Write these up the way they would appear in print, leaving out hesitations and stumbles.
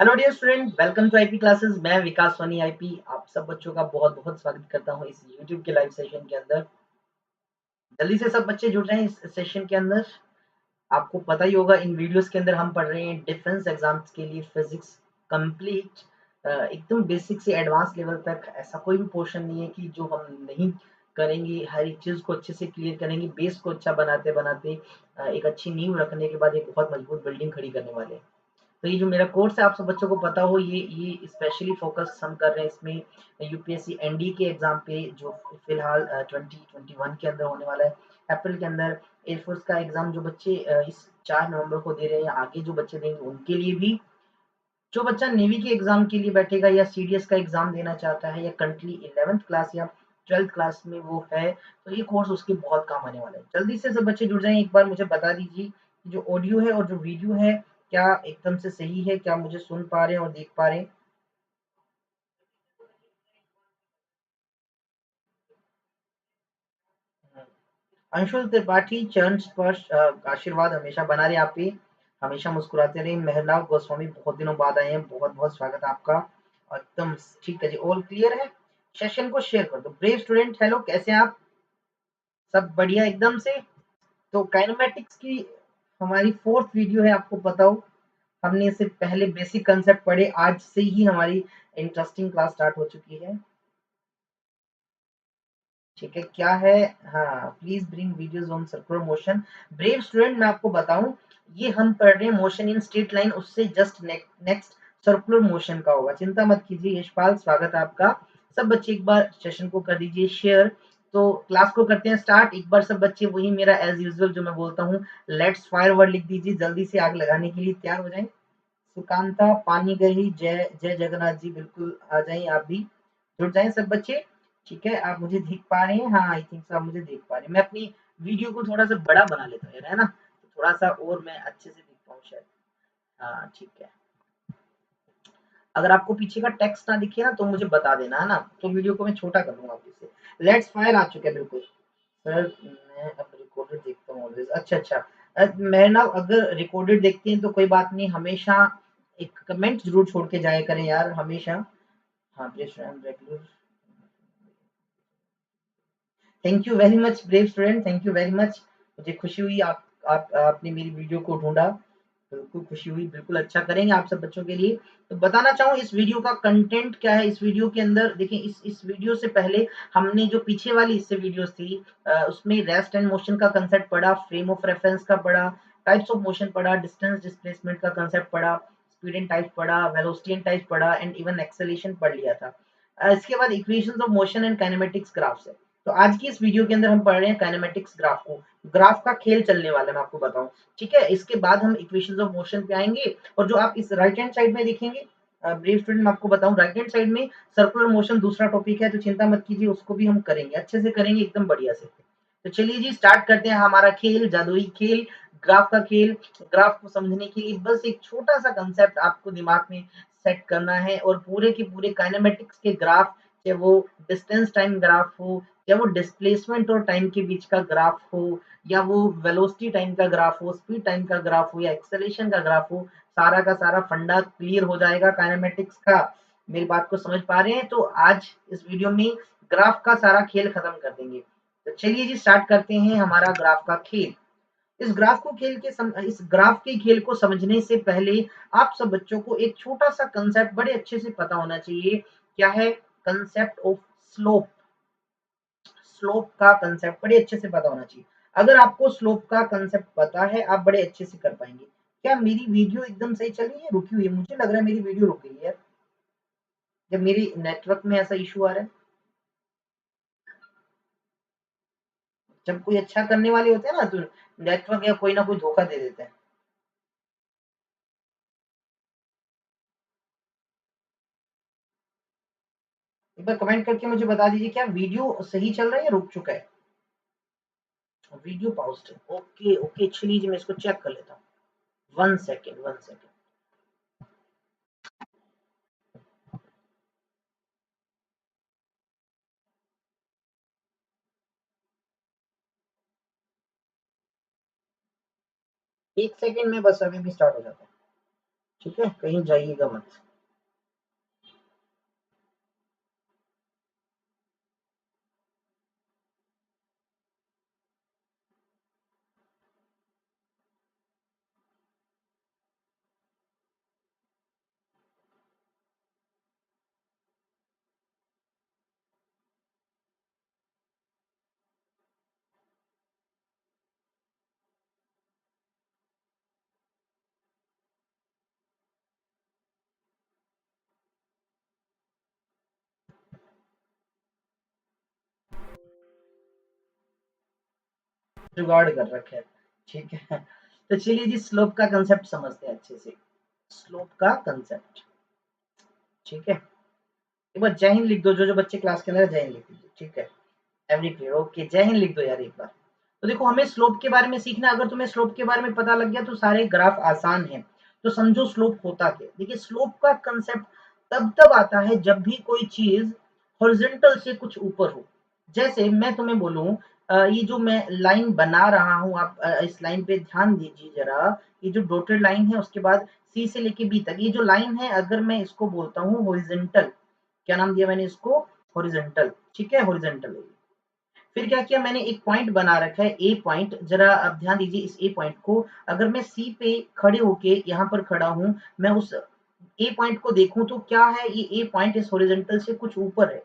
Hello dear student, welcome to IP classes. मैं Vikas Soni IP आप सब बच्चों का बहुत बहुत स्वागत करता हूं इस यूट्यूब के लाइव सेशन के अंदर। जल्दी से सब बच्चे जुड़ रहे हैं इस सेशन के अंदर। आपको पता ही होगा, इन वीडियोस के अंदर हम पढ़ रहे हैं डिफेंस एग्जाम्स के लिए फिजिक्स कंप्लीट, एकदम बेसिक से एडवांस लेवल तक। ऐसा कोई भी पोर्शन नहीं है कि जो हम नहीं करेंगे। हर एक चीज को अच्छे से क्लियर करेंगे, बेस को अच्छा बनाते बनाते एक अच्छी नींव रखने के बाद एक बहुत मजबूत बिल्डिंग खड़ी करने वाले हैं। तो ये जो मेरा कोर्स है, आप सब बच्चों को पता हो, ये स्पेशली फोकस हम कर रहे हैं इसमें यूपीएससी एनडी के एग्जाम पे, जो फिलहाल 2021 के अंदर होने वाला है, अप्रैल के अंदर। एयरफोर्स का एग्जाम जो बच्चे इस 4 नवंबर को दे रहे हैं, या आगे जो बच्चे देंगे उनके लिए भी। जो बच्चा नेवी के एग्जाम के लिए बैठेगा, या सीडीएस का एग्जाम देना चाहता है, या करंटली 11th क्लास या 12th क्लास में वो है, तो ये कोर्स उसके बहुत काम आने वाला है। जल्दी से सब बच्चे जुड़ जाएं। एक बार मुझे बता दीजिए कि जो ऑडियो है और जो वीडियो है, क्या एकदम से सही है? क्या मुझे सुन पा रहे हैं और देख पा रहे हैं? अंशुल त्रिपाठी, चरण स्पर्श आशीर्वाद हमेशा बना रहे आप पे। हमेशा मुस्कुराते रहे। महरलाल गोस्वामी, बहुत दिनों बाद आए हैं, बहुत बहुत स्वागत है आपका। एकदम ठीक है जी, ऑल क्लियर है। सेशन को शेयर कर दो। ब्रेव स्टूडेंट, हेलो, कैसे हैं आप? सब बढ़िया एकदम से। तो काइनेमैटिक्स की हमारी फोर्थ वीडियो है, आपको पता हो। हमने इससे पहले बेसिक कंसेप्ट पढ़े, आज से ही हमारी इंटरेस्टिंग क्लास स्टार्ट हो चुकी है। ठीक है, क्या है? हाँ, please bring videos on circular motion. Brave student, मैं आपको बताऊं, ये हम पढ़ रहे हैं मोशन इन स्ट्रेट लाइन, उससे जस्ट नेक्स्ट सर्कुलर मोशन का होगा। चिंता मत कीजिए। यशपाल, स्वागत है आपका। सब बच्चे एक बार सेशन को कर दीजिए शेयर। तो क्लास को करते हैं स्टार्ट। एक बार सब बच्चे वही मेरा एज यूजुअल जो मैं बोलता हूँ, लेट्स फायर वर्ड लिख दीजिए। जल्दी से आग लगाने के लिए तैयार हो जाएं। सुकांता, पानी गई, जय जय जगन्नाथ जी, बिल्कुल आ जाइए आप भी। जुड़ जाएं सब बच्चे। ठीक है, आप मुझे देख पा रहे हैं? हाँ, आई थिंक सो आप मुझे देख पा रहे हैं। मैं अपनी वीडियो को थोड़ा सा बड़ा बना लेता हूँ, है ना, तो थोड़ा सा और मैं अच्छे से दिख पाऊँ शायद। हाँ ठीक है। अगर आपको पीछे का टेक्स्ट ना दिखे ना, तो मुझे बता देना, है ना, तो वीडियो को मैं छोटा कर दूंगा वापस से। लेट्स फायर आ चुका है, बिल्कुल। सर, मैं अब रिकॉर्डेड देखता हूँ ऑलवेज। अच्छा अच्छा। मैं ना, अगर रिकॉर्डेड देखते हैं तो कोई बात नहीं, हमेशा एक कमेंट जरूर छोड़ के जाया करें यार, हमेशा। हाँ, please regular. Thank you very much brave student, thank you very much. मुझे खुशी हुई आप आपने मेरी वीडियो को ढूंढा। बिल्कुल खुशी हुई, बिल्कुल अच्छा करेंगे आप सब बच्चों के लिए। तो बताना चाहूँ इस वीडियो का कंटेंट क्या है। इस वीडियो के अंदर देखिए, इस वीडियो से पहले हमने जो पीछे वाली इससे वीडियोस थी, उसमें रेस्ट एंड मोशन का कंसेप्ट पढ़ा, फ्रेम ऑफ रेफरेंस का पढ़ा, टाइप्स ऑफ मोशन पढ़ा, डिस्टेंस डिस्प्लेसमेंट का कंसेप्ट पढ़ा, स्पीड एंड टाइप पढ़ा, वेलोसिटी एंड टाइप पढ़ा, एंड इवन एक्सेलेरेशन पढ़ लिया था। इसके बाद equations of motion and kinematics graphs है। तो आज की इस वीडियो के अंदर हम पढ़ रहे हैं काइनेमेटिक्स ग्राफ को। ग्राफ का खेल चलने वाला है, मैं आपको बताऊं। ठीक है, इसके बाद हम इक्वेशंस ऑफ मोशन पे आएंगे। और जो आप इस राइट हैंड साइड में देखेंगे, ब्रेव स्टूडेंट, मैं आपको बताऊं, राइट हैंड साइड में सर्कुलर मोशन दूसरा टॉपिक है, तो चिंता मत कीजिए, उसको भी हम करेंगे, अच्छे से करेंगे, एकदम बढ़िया से। तो चलिए जी, स्टार्ट करते हैं हमारा खेल, जादुई खेल, ग्राफ का खेल। ग्राफ को समझने के लिए बस एक छोटा सा कंसेप्ट आपको दिमाग में सेट करना है, और पूरे के पूरे काइनेमेटिक्स के ग्राफ, चाहे वो डिस्टेंस टाइम ग्राफ हो, या वो डिस्प्लेसमेंट और टाइम के बीच का ग्राफ हो, या वो वेलोसिटी टाइम का ग्राफ हो, स्पीड टाइम का ग्राफ हो, या एक्सेलरेशन का ग्राफ हो, सारा का सारा फंडा क्लियर हो जाएगा काइनेमेटिक्स का। मेरी बात को समझ पा रहे हैं? तो आज इस वीडियो में ग्राफ का सारा खेल खत्म कर देंगे। तो चलिए जी, स्टार्ट करते हैं हमारा ग्राफ का खेल। इस ग्राफ के खेल को समझने से पहले आप सब बच्चों को एक छोटा सा कंसेप्ट बड़े अच्छे से पता होना चाहिए। क्या है? Concept of slope. स्लोप का कंसेप्ट बड़े अच्छे से पता होना चाहिए। अगर आपको स्लोप का कंसेप्ट पता है, आप बड़े अच्छे से कर पाएंगे। क्या मेरी वीडियो एकदम सही चल रही है, रुकी हुई है? मुझे लग रहा है मेरी वीडियो रुक गई है, जब मेरी नेटवर्क में ऐसा इशू आ रहा है। जब कोई अच्छा करने वाले होते हैं ना, तो नेटवर्क या कोई ना कोई धोखा दे देते हैं। एक बार कमेंट करके मुझे बता दीजिए, क्या वीडियो सही चल रहा है या रुक चुका है? वीडियो पाउज्ड है, ओके ओके, चलिए जी, मैं इसको चेक कर लेता हूँ। One second, one second. एक सेकेंड में बस, अभी भी स्टार्ट हो जाता है। ठीक है, कहीं जाइएगा मत। जुगाड़ कर रखे हैं। ठीक है, तो चलिए जी स्लोप का कंसेप्ट समझते हैं अच्छे से। स्लोप का कंसेप्ट, ठीक है। एक बार जय हिंद लिख दो, जो बच्चे क्लास के अंदर जय हिंद लिख दीजिए, ठीक है। एवरी क्लियर, ओके, जय हिंद लिख दो यार एक बार। तो देखो हमें स्लोप के बारे में सीखना है। अगर तुम्हें स्लोप के बारे में पता लग गया तो सारे ग्राफ आसान है। तो समझो स्लोप होता क्या। देखिए स्लोप का कंसेप्ट तब तब आता है जब भी कोई चीज हॉरिजॉन्टल से कुछ ऊपर हो। जैसे मैं तुम्हें बोलूं, ये जो मैं लाइन बना रहा हूं, आप इस लाइन पे ध्यान दीजिए जरा। ये जो डॉटेड लाइन है उसके बाद सी से लेके बी तक ये जो लाइन है, अगर मैं इसको बोलता हूँ हॉरिजॉन्टल, क्या नाम दिया मैंने इसको, हॉरिजॉन्टल, ठीक है, हॉरिजॉन्टल। फिर क्या किया मैंने, एक पॉइंट बना रखा है ए पॉइंट, जरा अब ध्यान दीजिए इस ए पॉइंट को। अगर मैं सी पे खड़े होके यहाँ पर खड़ा हूँ, मैं उस ए पॉइंट को देखूं तो क्या है, ये ए पॉइंट इस हॉरिजॉन्टल से कुछ ऊपर है।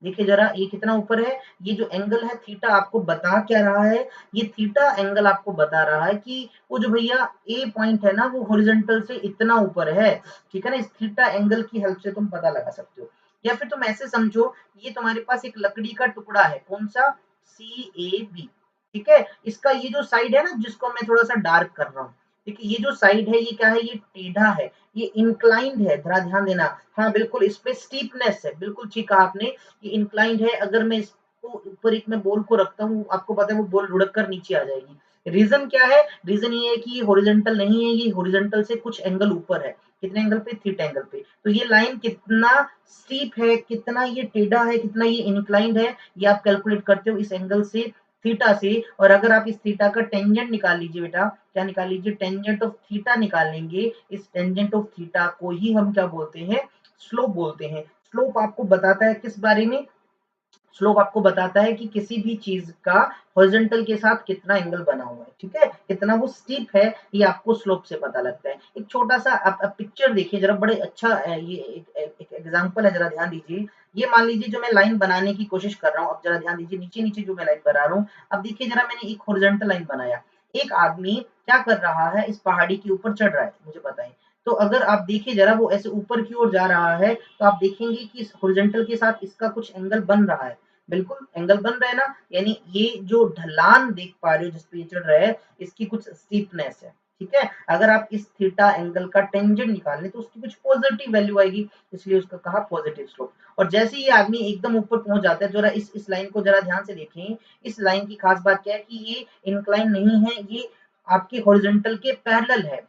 देखिए जरा ये कितना ऊपर है। ये जो एंगल है थीटा आपको बता क्या रहा है, ये थीटा एंगल आपको बता रहा है कि वो जो भैया ए पॉइंट है ना वो हॉरिजॉन्टल से इतना ऊपर है। ठीक है ना, इस थीटा एंगल की हेल्प से तुम पता लगा सकते हो। या फिर तुम ऐसे समझो, ये तुम्हारे पास एक लकड़ी का टुकड़ा है, कौन सा, सी ए बी, ठीक है। इसका ये जो साइड है ना जिसको मैं थोड़ा सा डार्क कर रहा हूँ, देखिए ये जो साइड है ये क्या है, ये टेढ़ा है, ये इंक्लाइंड है, जरा ध्यान देना। हाँ बिल्कुल, इस पे स्टीपनेस है, बिल्कुल ठीक कहा आपने, ये इंक्लाइंड है। अगर मैं इसको ऊपर एक मैं बॉल को रखता हूँ, आपको पता है वो बॉल लुढ़क कर नीचे आ जाएगी। रीजन क्या है, रीजन ये है कि ये हॉरिजॉन्टल नहीं है, ये हॉरिजॉन्टल से कुछ एंगल ऊपर है। कितने एंगल पे, थीटा एंगल पे। तो ये लाइन कितना स्टीप है, कितना ये टेढ़ा है, कितना ये इंक्लाइंड है, ये आप कैलकुलेट करते हो इस एंगल से, थीटा से। और अगर आप इस थीटा का टेंजेंट निकाल लीजिए बेटा, क्या निकाल लीजिए, टेंजेंट ऑफ थीटा निकाल लेंगे। इस टेंजेंट ऑफ थीटा को ही हम क्या बोलते हैं, स्लोप बोलते हैं। स्लोप आपको बताता है किस बारे में, स्लोप आपको बताता है कि किसी भी चीज का हॉरिजॉन्टल के साथ कितना एंगल बना हुआ है, ठीक है, कितना वो स्टीप है, ये आपको स्लोप से पता लगता है। एक छोटा सा आप पिक्चर देखिए जरा, बड़े अच्छा ये एक एग्जांपल है, जरा ध्यान दीजिए। ये मान लीजिए जो मैं लाइन बनाने की कोशिश कर रहा हूँ, अब जरा ध्यान दीजिए, नीचे नीचे जो मैं लाइन बना रहा हूँ। अब देखिए जरा, मैंने एक हॉरिजॉन्टल लाइन बनाया। एक आदमी क्या कर रहा है, इस पहाड़ी के ऊपर चढ़ रहा है, मुझे बताएं। तो अगर आप देखिए जरा, वो ऐसे ऊपर की ओर जा रहा है, तो आप देखेंगे कि इस हॉरिजॉन्टल के साथ इसका कुछ एंगल बन रहा है। बिल्कुल एंगल बन रहा है ना, यानी ये जो ढलान देख पा रहे हो जिस पे ये चढ़ रहा है, इसकी कुछ स्टीपनेस है, ठीक है। अगर आप इस थीटा एंगल का टेंजेंट निकाल लें तो उसकी कुछ पॉजिटिव वैल्यू आएगी, इसलिए उसका कहा पॉजिटिव स्लोप। और जैसे ही ये आदमी एकदम ऊपर पहुंच जाता है, जरा इस लाइन को जरा ध्यान से देखें। इस लाइन की खास बात क्या है कि ये इंक्लाइन नहीं है, ये आपके हॉरिजॉन्टल के पैरेलल है।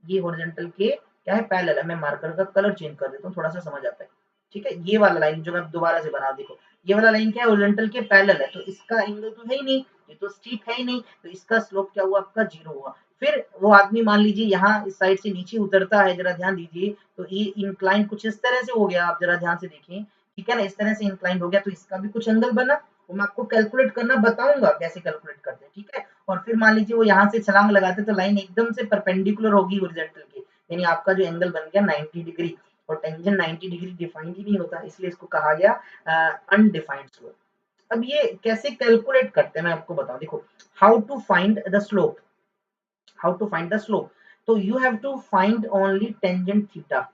ये हॉरिजॉन्टल के क्या है, पैरेलल है। मैं मार्कर का कलर चेंज कर देता हूँ, थोड़ा सा समझ आता है। ठीक है, ये वाला लाइन जो मैं दोबारा से बना, देखो ये वाला लाइन क्या है, हॉरिजॉन्टल के पैरेलल है, तो इसका एंगल तो है ही नहीं, ये तो स्टीप है ही नहीं, तो इसका स्लोप क्या हुआ, आपका जीरो हुआ। फिर वो आदमी मान लीजिए यहाँ इस साइड से नीचे उतरता है, जरा ध्यान दीजिए, तो ये इंक्लाइन कुछ इस तरह से हो गया, आप जरा ध्यान से देखें, ठीक है ना, इस तरह से इंक्लाइन हो गया, तो इसका भी कुछ एंगल बना। वो मैं आपको कैलकुलेट करना बताऊंगा कैसे कैलकुलेट करते हैं, ठीक है। और फिर मान लीजिए वो यहाँ से छलांग लगाते तो लाइन एकदम से परपेंडिकुलर होगी हॉरिजॉन्टल के, यानी आपका जो एंगल बन गया 90 डिग्री। और टेंजेंट 90 डिग्री डिफाइंड ही नहीं होता, इसलिए इसको कहा गया अनडिफाइंड स्लोप। अब ये कैसे कैलकुलेट करते हैं मैं आपको बताऊं, देखो, how to find the slope, how to find the slope. तो you have to find only tangent theta,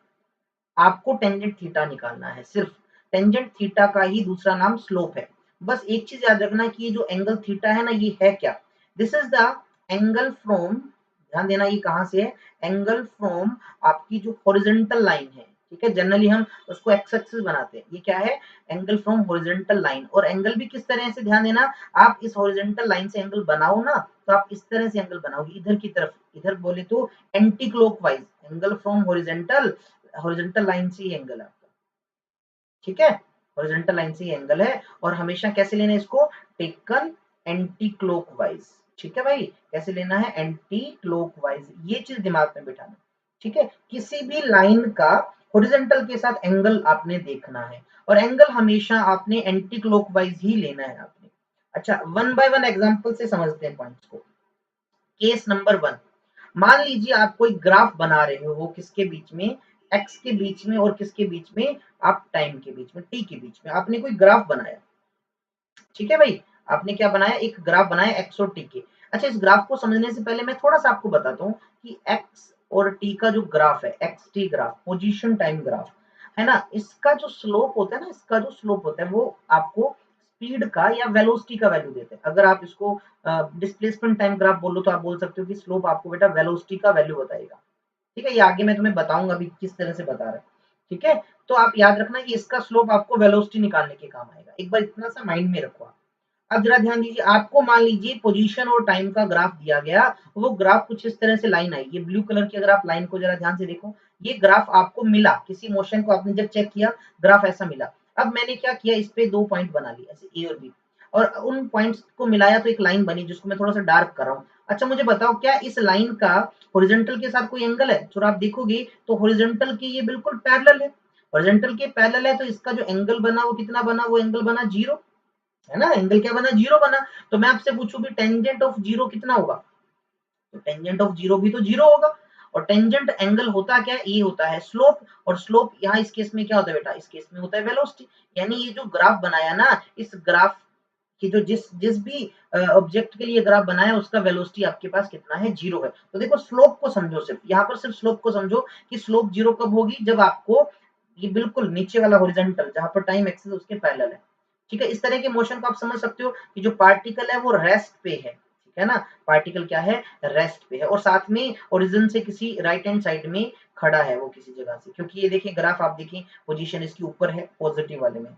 आपको टेंजेंट थीटा निकालना है, सिर्फ टेंजेंट थीटा का ही दूसरा नाम स्लोप है। बस एक चीज याद रखना कि ये जो एंगल थीटा है ना, ये है क्या, this is the angle from, ध्यान देना ये कहां से है, एंगल फ्रॉम आपकी जो हॉरिजॉन्टल लाइन है, ठीक है, जनरली हम उसको एक्स एक्सिस बनाते हैं, ये क्या है, एंगल फ्रॉम हॉरिजॉन्टल लाइन। और एंगल भी किस तरह से, ध्यान देना, आप इस हॉरिजॉन्टल लाइन से एंगल बनाओ ना, तो आप इस तरह से एंगल बनाओगे, इधर की तरफ, इधर बोले तो anti clockwise, angle from horizontal, horizontal line से ही एंगल है आपका, ठीक है, हॉरिजॉन्टल लाइन से ही एंगल है। और हमेशा कैसे लेना है इसको, टेकन एंटी क्लॉकवाइज, ठीक है भाई, कैसे लेना है, एंटी क्लॉकवाइज, ये चीज दिमाग में बिठाना। ठीक है, किसी भी लाइन का हॉरिजॉन्टल के साथ एंगल आपने देखना है और एंगल हमेशा आपने एंटी क्लॉकवाइज ही लेना है आपने। अच्छा, वन बाय वन एग्जांपल से समझते हैं पॉइंट्स को। केस नंबर 1, मान लीजिए आप कोई ग्राफ बना रहे हो किसके बीच में, एक्स के बीच में और किसके बीच में, आप टाइम के बीच में, टी के बीच में आपने कोई ग्राफ बनाया। ठीक है भाई, आपने क्या बनाया, एक ग्राफ बनाया एक्स और टी के। अच्छा, इस ग्राफ को समझने से पहले मैं थोड़ा सा आपको बताता हूँ कि एक्स और टी का जो ग्राफ है, x T graph, position time graph है ना, इसका जो स्लोप होता है ना, इसका जो स्लोप होता है वो आपको स्पीड का या वेलोसिटी का वैल्यू देते हैं। अगर आप इसको डिस्प्लेसमेंट टाइम ग्राफ बोलो तो आप बोल सकते हो कि स्लोप आपको बेटा वेलोसिटी का वैल्यू बताएगा। ठीक है, ये आगे मैं तुम्हें बताऊंगा अभी किस तरह से बता रहा है। ठीक है, तो आप याद रखना कि इसका स्लोप आपको वेलोसिटी निकालने के काम आएगा, एक बार इतना सा माइंड में रखो। अब जरा ध्यान दीजिए, आपको मान लीजिए पोजीशन और टाइम का ग्राफ दिया गया, वो ग्राफ कुछ इस तरह से लाइन आई, ये ब्लू कलर की अगर आप लाइन को जरा ध्यान से देखो, ये ग्राफ आपको मिला, किसी मोशन को आपने जब चेक किया ग्राफ ऐसा मिला। अब मैंने क्या किया, इस पे 2 पॉइंट बना लिए ऐसे ए और बी, और उन पॉइंट्स को मिलाया तो एक लाइन बनी जिसको मैं थोड़ा सा डार्क कर रहा हूँ। अच्छा मुझे बताओ, क्या इस लाइन का हॉरिजॉन्टल के साथ कोई एंगल है? तो आप देखोगे तो हॉरिजॉन्टल के ये बिल्कुल पैरेलल है, हॉरिजॉन्टल के पैरेलल है, तो इसका जो एंगल बना वो कितना बना, वो एंगल बना 0, है ना, एंगल क्या बना, 0 बना। तो मैं आपसे पूछूं भी टेंजेंट ऑफ 0 कितना होगा, तो टेंजेंट ऑफ 0 भी तो 0 होगा। और टेंजेंट एंगल होता क्या है, ये होता है स्लोप, और स्लोप यहाँ इस केस में क्या होता है बेटा, इस केस में होता है वेलोसिटी। यानी ये जो ग्राफ बनाया ना, इस ग्राफ कि जो जिस जिस भी ऑब्जेक्ट के लिए ग्राफ बनाया उसका वेलोसिटी आपके पास कितना है, 0 है। तो देखो स्लोप को समझो, सिर्फ यहाँ पर सिर्फ स्लोप को समझो कि स्लोप 0 कब होगी, जब आपको ये बिल्कुल नीचे वाला हॉरिजॉन्टल जहां पर टाइम एक्सिस उसके पैरेलल है। ठीक है, इस तरह के मोशन को आप समझ सकते हो कि जो पार्टिकल है वो रेस्ट पे है, ठीक है ना, पार्टिकल क्या है, रेस्ट पे है, और साथ में ओरिजिन से किसी राइट हैंड साइड में खड़ा है वो किसी जगह से, क्योंकि ये देखिए ग्राफ आप देखिए पोजीशन इसकी ऊपर है पॉजिटिव वाले में।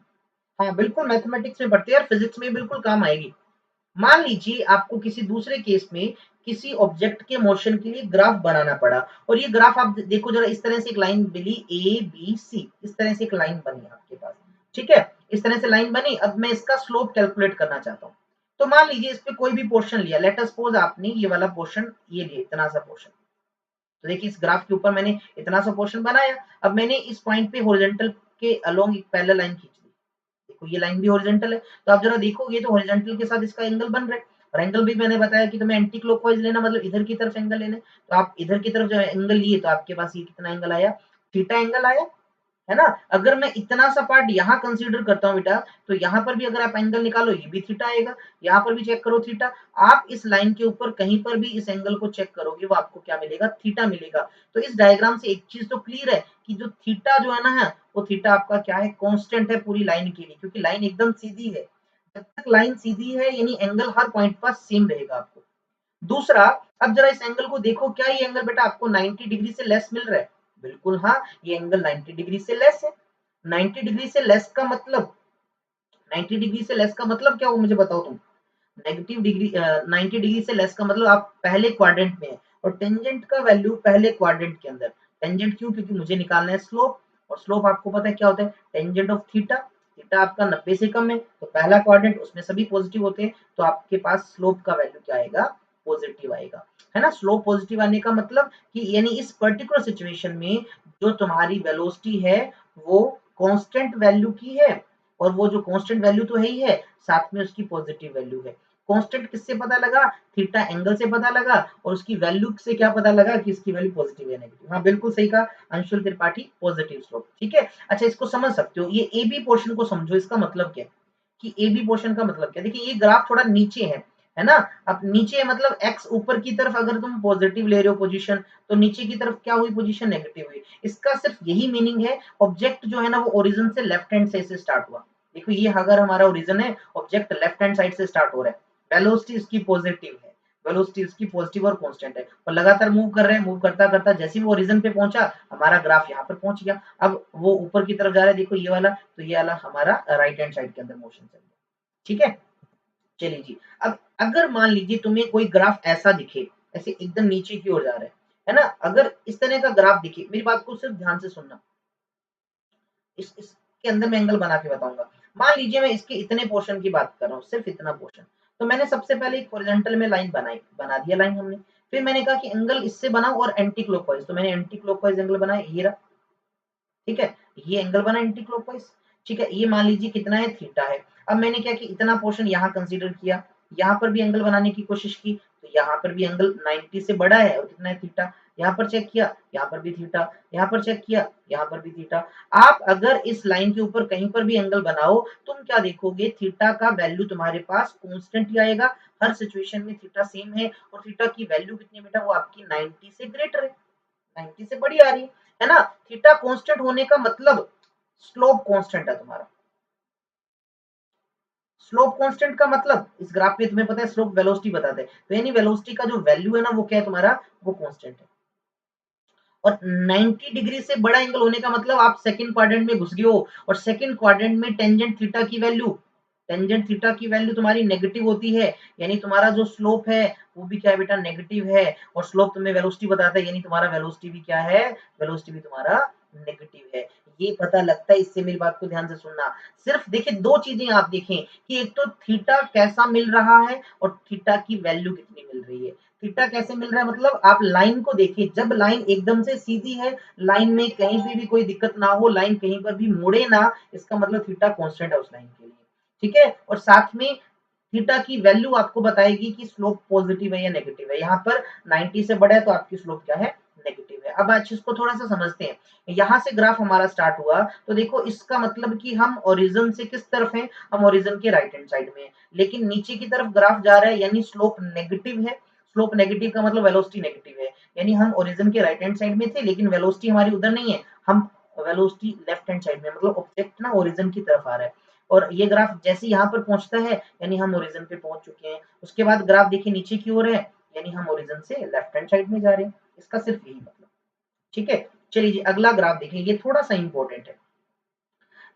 हाँ बिल्कुल, मैथमेटिक्स में पढ़ते हैं और फिजिक्स में बिल्कुल काम आएगी। मान लीजिए आपको किसी दूसरे केस में किसी ऑब्जेक्ट के मोशन के लिए ग्राफ बनाना पड़ा, और ये ग्राफ आप देखो जरा, इस तरह से एक line milli A B C, इस तरह से एक लाइन बनी आपके पास। ठीक है, इस तरह से लाइन बनी, अब मैं इसका स्लोप कैलकुलेट करना चाहता हूँ। तो मान लीजिए इस पे कोई भी पोर्शन लिया, लेट अस सपोज आपने ये वाला पोर्शन ये लिया, इतना सा पोर्शन। तो देखिए इस ग्राफ के ऊपर मैंने इतना सा पोर्शन बनाया, अब मैंने इस पॉइंट पे हॉरिजॉन्टल के अलोंग एक पैरेलल लाइन खींच दी। देखो ये लाइन भी हॉरिजॉन्टल है, तो आप जरा देखोगे तो हॉरिजॉन्टल के साथ इसका एंगल बन रहा है, और एंगल भी मैंने बताया कि तुम्हें एंटी क्लॉकवाइज लेना, मतलब इधर की तरफ एंगल लेना है। तो आप इधर की तरफ जो एंगल लिए तो आपके पास ये कितना एंगल आया, थीटा एंगल आया, है ना। अगर मैं इतना सा पार्ट यहाँ कंसीडर करता हूँ बेटा, तो यहाँ पर भी अगर आप एंगल निकालो ये भी थीटा आएगा, यहाँ पर भी चेक करो थीटा। आप इस लाइन के ऊपर कहीं पर भी इस एंगल को चेक करोगे वो आपको क्या मिलेगा, थीटा मिलेगा। तो इस डायग्राम से एक चीज तो क्लियर है कि जो थीटा जो है ना, वो थीटा आपका क्या है, कांस्टेंट है पूरी लाइन के लिए, क्योंकि लाइन एकदम सीधी है। जब तक लाइन सीधी है यानी एंगल हर पॉइंट पर सेम रहेगा आपको। दूसरा, अब जरा इस एंगल को देखो, क्या ये एंगल बेटा आपको 90 डिग्री से लेस मिल रहा है? बिल्कुल हाँ, ये एंगल 90 डिग्री से लेस है। 90 डिग्री से लेस का मतलब, 90 डिग्री से लेस का मतलब क्या हो मुझे बताओ तुम। नेगेटिव डिग्री 90 डिग्री से लेस का मतलब आप पहले क्वाड्रेंट में है, और टेंजेंट का वैल्यू पहले क्वाड्रेंट के अंदर। टेंजेंट क्यों, क्योंकि मुझे निकालना है स्लोप, और स्लोप आपको पता है क्या होता है, टेंजेंट ऑफ थीटा। थीटा आपका 90 से कम है, तो पहला क्वाड्रेंट उसमें सभी पॉजिटिव होते हैं, तो आपके पास स्लोप का वैल्यू क्या आएगा, पॉजिटिव आएगा, है ना। स्लोप पॉजिटिव आने का मतलब कि यानी इस पर्टिकुलर सिचुएशन में जो तुम्हारी वेलोसिटी है वो कांस्टेंट वैल्यू की है, और वो जो कांस्टेंट वैल्यू तो है ही है, साथ में उसकी पॉजिटिव वैल्यू है। कांस्टेंट किससे पता लगा, थीटा एंगल से पता लगा, और उसकी वैल्यू से क्या पता लगा कि इसकी वैल्यू पॉजिटिव है नेगेटिव। हाँ बिल्कुल सही कहा अंशुल त्रिपाठी, पॉजिटिव स्लोप। ठीक है, अच्छा इसको समझ सकते हो, ये ए बी पोर्शन को समझो, इसका मतलब क्या है कि ए बी पोर्शन का मतलब क्या है। देखिए ये ग्राफ थोड़ा नीचे है ना। अब नीचे मतलब एक्स ऊपर की तरफ अगर तुम पॉजिटिव ले रहे हो पोजीशन, तो नीचे की तरफ क्या हुई, पोजीशन नेगेटिव हुई। इसका सिर्फ यही मीनिंग है, ऑब्जेक्ट जो है ना वो ओरिजिन से लेफ्ट हैंड साइड से स्टार्ट हुआ। देखो ये अगर हमारा ओरिजिन है, ऑब्जेक्ट लेफ्ट हैंड साइड से स्टार्ट हो रहा है, वेलोसिटी इसकी पॉजिटिव है, वेलोसिटी इसकी पॉजिटिव और कांस्टेंट है, और लगातार मूव कर रहे हैं, मूव करता करता जैसे ही वो ओरिजिन पे पहुंचा हमारा ग्राफ यहाँ पर पहुंच गया। अब वो ऊपर की तरफ जा रहा है, देखो ये वाला, तो ये वाला हमारा राइट हैंड साइड के अंदर मोशन चल रहा है। ठीक है, चलिए जी। अब अगर मान लीजिए तुम्हें कोई ग्राफ ऐसा दिखे, ऐसे एकदम नीचे की ओर जा रहा है ना, अगर इस तरह का ग्राफ दिखे, मेरी बात को सिर्फ ध्यान से सुनना, इसके अंदर मैं एंगल बना के बताऊंगा। मान लीजिए मैं इसके इतने पोर्शन की बात कर रहा हूँ, सिर्फ इतना पोर्शन। तो मैंने सबसे पहले एक हॉरिजॉन्टल में लाइन बना दिया लाइन हमने। फिर मैंने कहा कि एंगल इससे बनाओ और एंटी क्लॉकवाइज, तो मैंने एंटी क्लॉकवाइज एंगल बनाया, ये रहा, ठीक है, ये एंगल बना एंटी क्लॉकवाइज, ठीक है, ये मान लीजिए कितना है, थीटा है। अब मैंने क्या कि इतना पोर्शन यहाँ कंसीडर किया, यहाँ पर भी एंगल बनाने की कोशिश की, तो यहाँ पर भी एंगल 90 से बड़ा है और कितना है, थीटा। यहाँ पर चेक किया, यहाँ पर भी थीटा, यहाँ पर चेक किया, यहाँ पर भी थीटा। आप अगर इस लाइन के ऊपर कहीं पर भी एंगल बनाओ, तुम क्या देखोगे, थीटा का वैल्यू तुम्हारे पास कांस्टेंट ही आएगा। हर सिचुएशन में थीटा सेम है और थीटा की वैल्यू कितनी बेटा, वो आपकी 90 से ग्रेटर है, 90 से बड़ी आ रही है ना। थीटा कांस्टेंट होने का मतलब स्लोप कांस्टेंट है तुम्हारा। स्लोप कांस्टेंट का मतलब इस ग्राफ पे तुम्हें पता है स्लोप वेलोसिटी बताते हैं, तो यानी वेलोसिटी का जो वैल्यू है ना वो क्या है तुम्हारा, वो कांस्टेंट है। और 90 डिग्री से बड़ा एंगल होने का मतलब आप सेकंड क्वाड्रेंट में घुस गए हो, और सेकंड क्वाड्रेंट में टेंजेंट थीटा की वैल्यू, टेंजेंट थीटा की वैल्यू तुम्हारी नेगेटिव होती है, यानी तुम्हारा जो स्लोप है वो भी क्या है बेटा, नेगेटिव है। और स्लोप तुम्हें वेलोसिटी बताता है, यानी तुम्हारा वेलोसिटी भी क्या है, वेलोसिटी भी तुम्हारा नेगेटिव है। ये पता लगता है, इससे मेरी बात को ध्यान से सुनना। सिर्फ देखिए दो चीजें आप देखें कि एक तो थीटा कैसा मिल रहा है और थीटा की वैल्यू कितनी मिल रही है। थीटा कैसे मिल रहा है मतलब आप लाइन को देखिए, जब लाइन एकदम से सीधी है, लाइन में कहीं पे भी कोई दिक्कत ना हो, लाइन कहीं पर भी मुड़े ना, इसका मतलब थीटा कांस्टेंट है उस लाइन के लिए, ठीक है। और साथ में थीटा की वैल्यू आपको बताएगी कि स्लोप पॉजिटिव है या नेगेटिव है। यहाँ पर 90 से बड़ा है तो आपकी स्लोप क्या है, नेगेटिव है। अब आज इसको थोड़ा सा समझते हैं। यहाँ से ग्राफ हमारा स्टार्ट हुआ, तो देखो इसका मतलब कि हम ओरिजिन से किस तरफ हैं, हम ओरिजिन के राइट हैंड साइड में, लेकिन नीचे की तरफ ग्राफ जा रहा है, यानी स्लोप नेगेटिव है। स्लोप नेगेटिव का मतलब वेलोसिटी नेगेटिव है, यानी हम ओरिजिन के राइट हैंड साइड में थे, लेकिन वेलोसिटी हमारी उधर नहीं है, हम वेलोसिटी लेफ्ट हैंड साइड में, मतलब ऑब्जेक्ट ना ओरिजिन की तरफ आ रहा है। और ये ग्राफ जैसे यहाँ पर पहुंचता है, यानी हम ओरिजिन पे पहुंच चुके हैं। उसके बाद ग्राफ देखिए नीचे की ओर है, यानी हम ओरिजिन से लेफ्ट हैंड साइड में जा रहे हैं। इसका सिर्फ यही मतलब, ठीक है। चलिए जी अगला ग्राफ देखें, ये थोड़ा सा इंपॉर्टेंट है।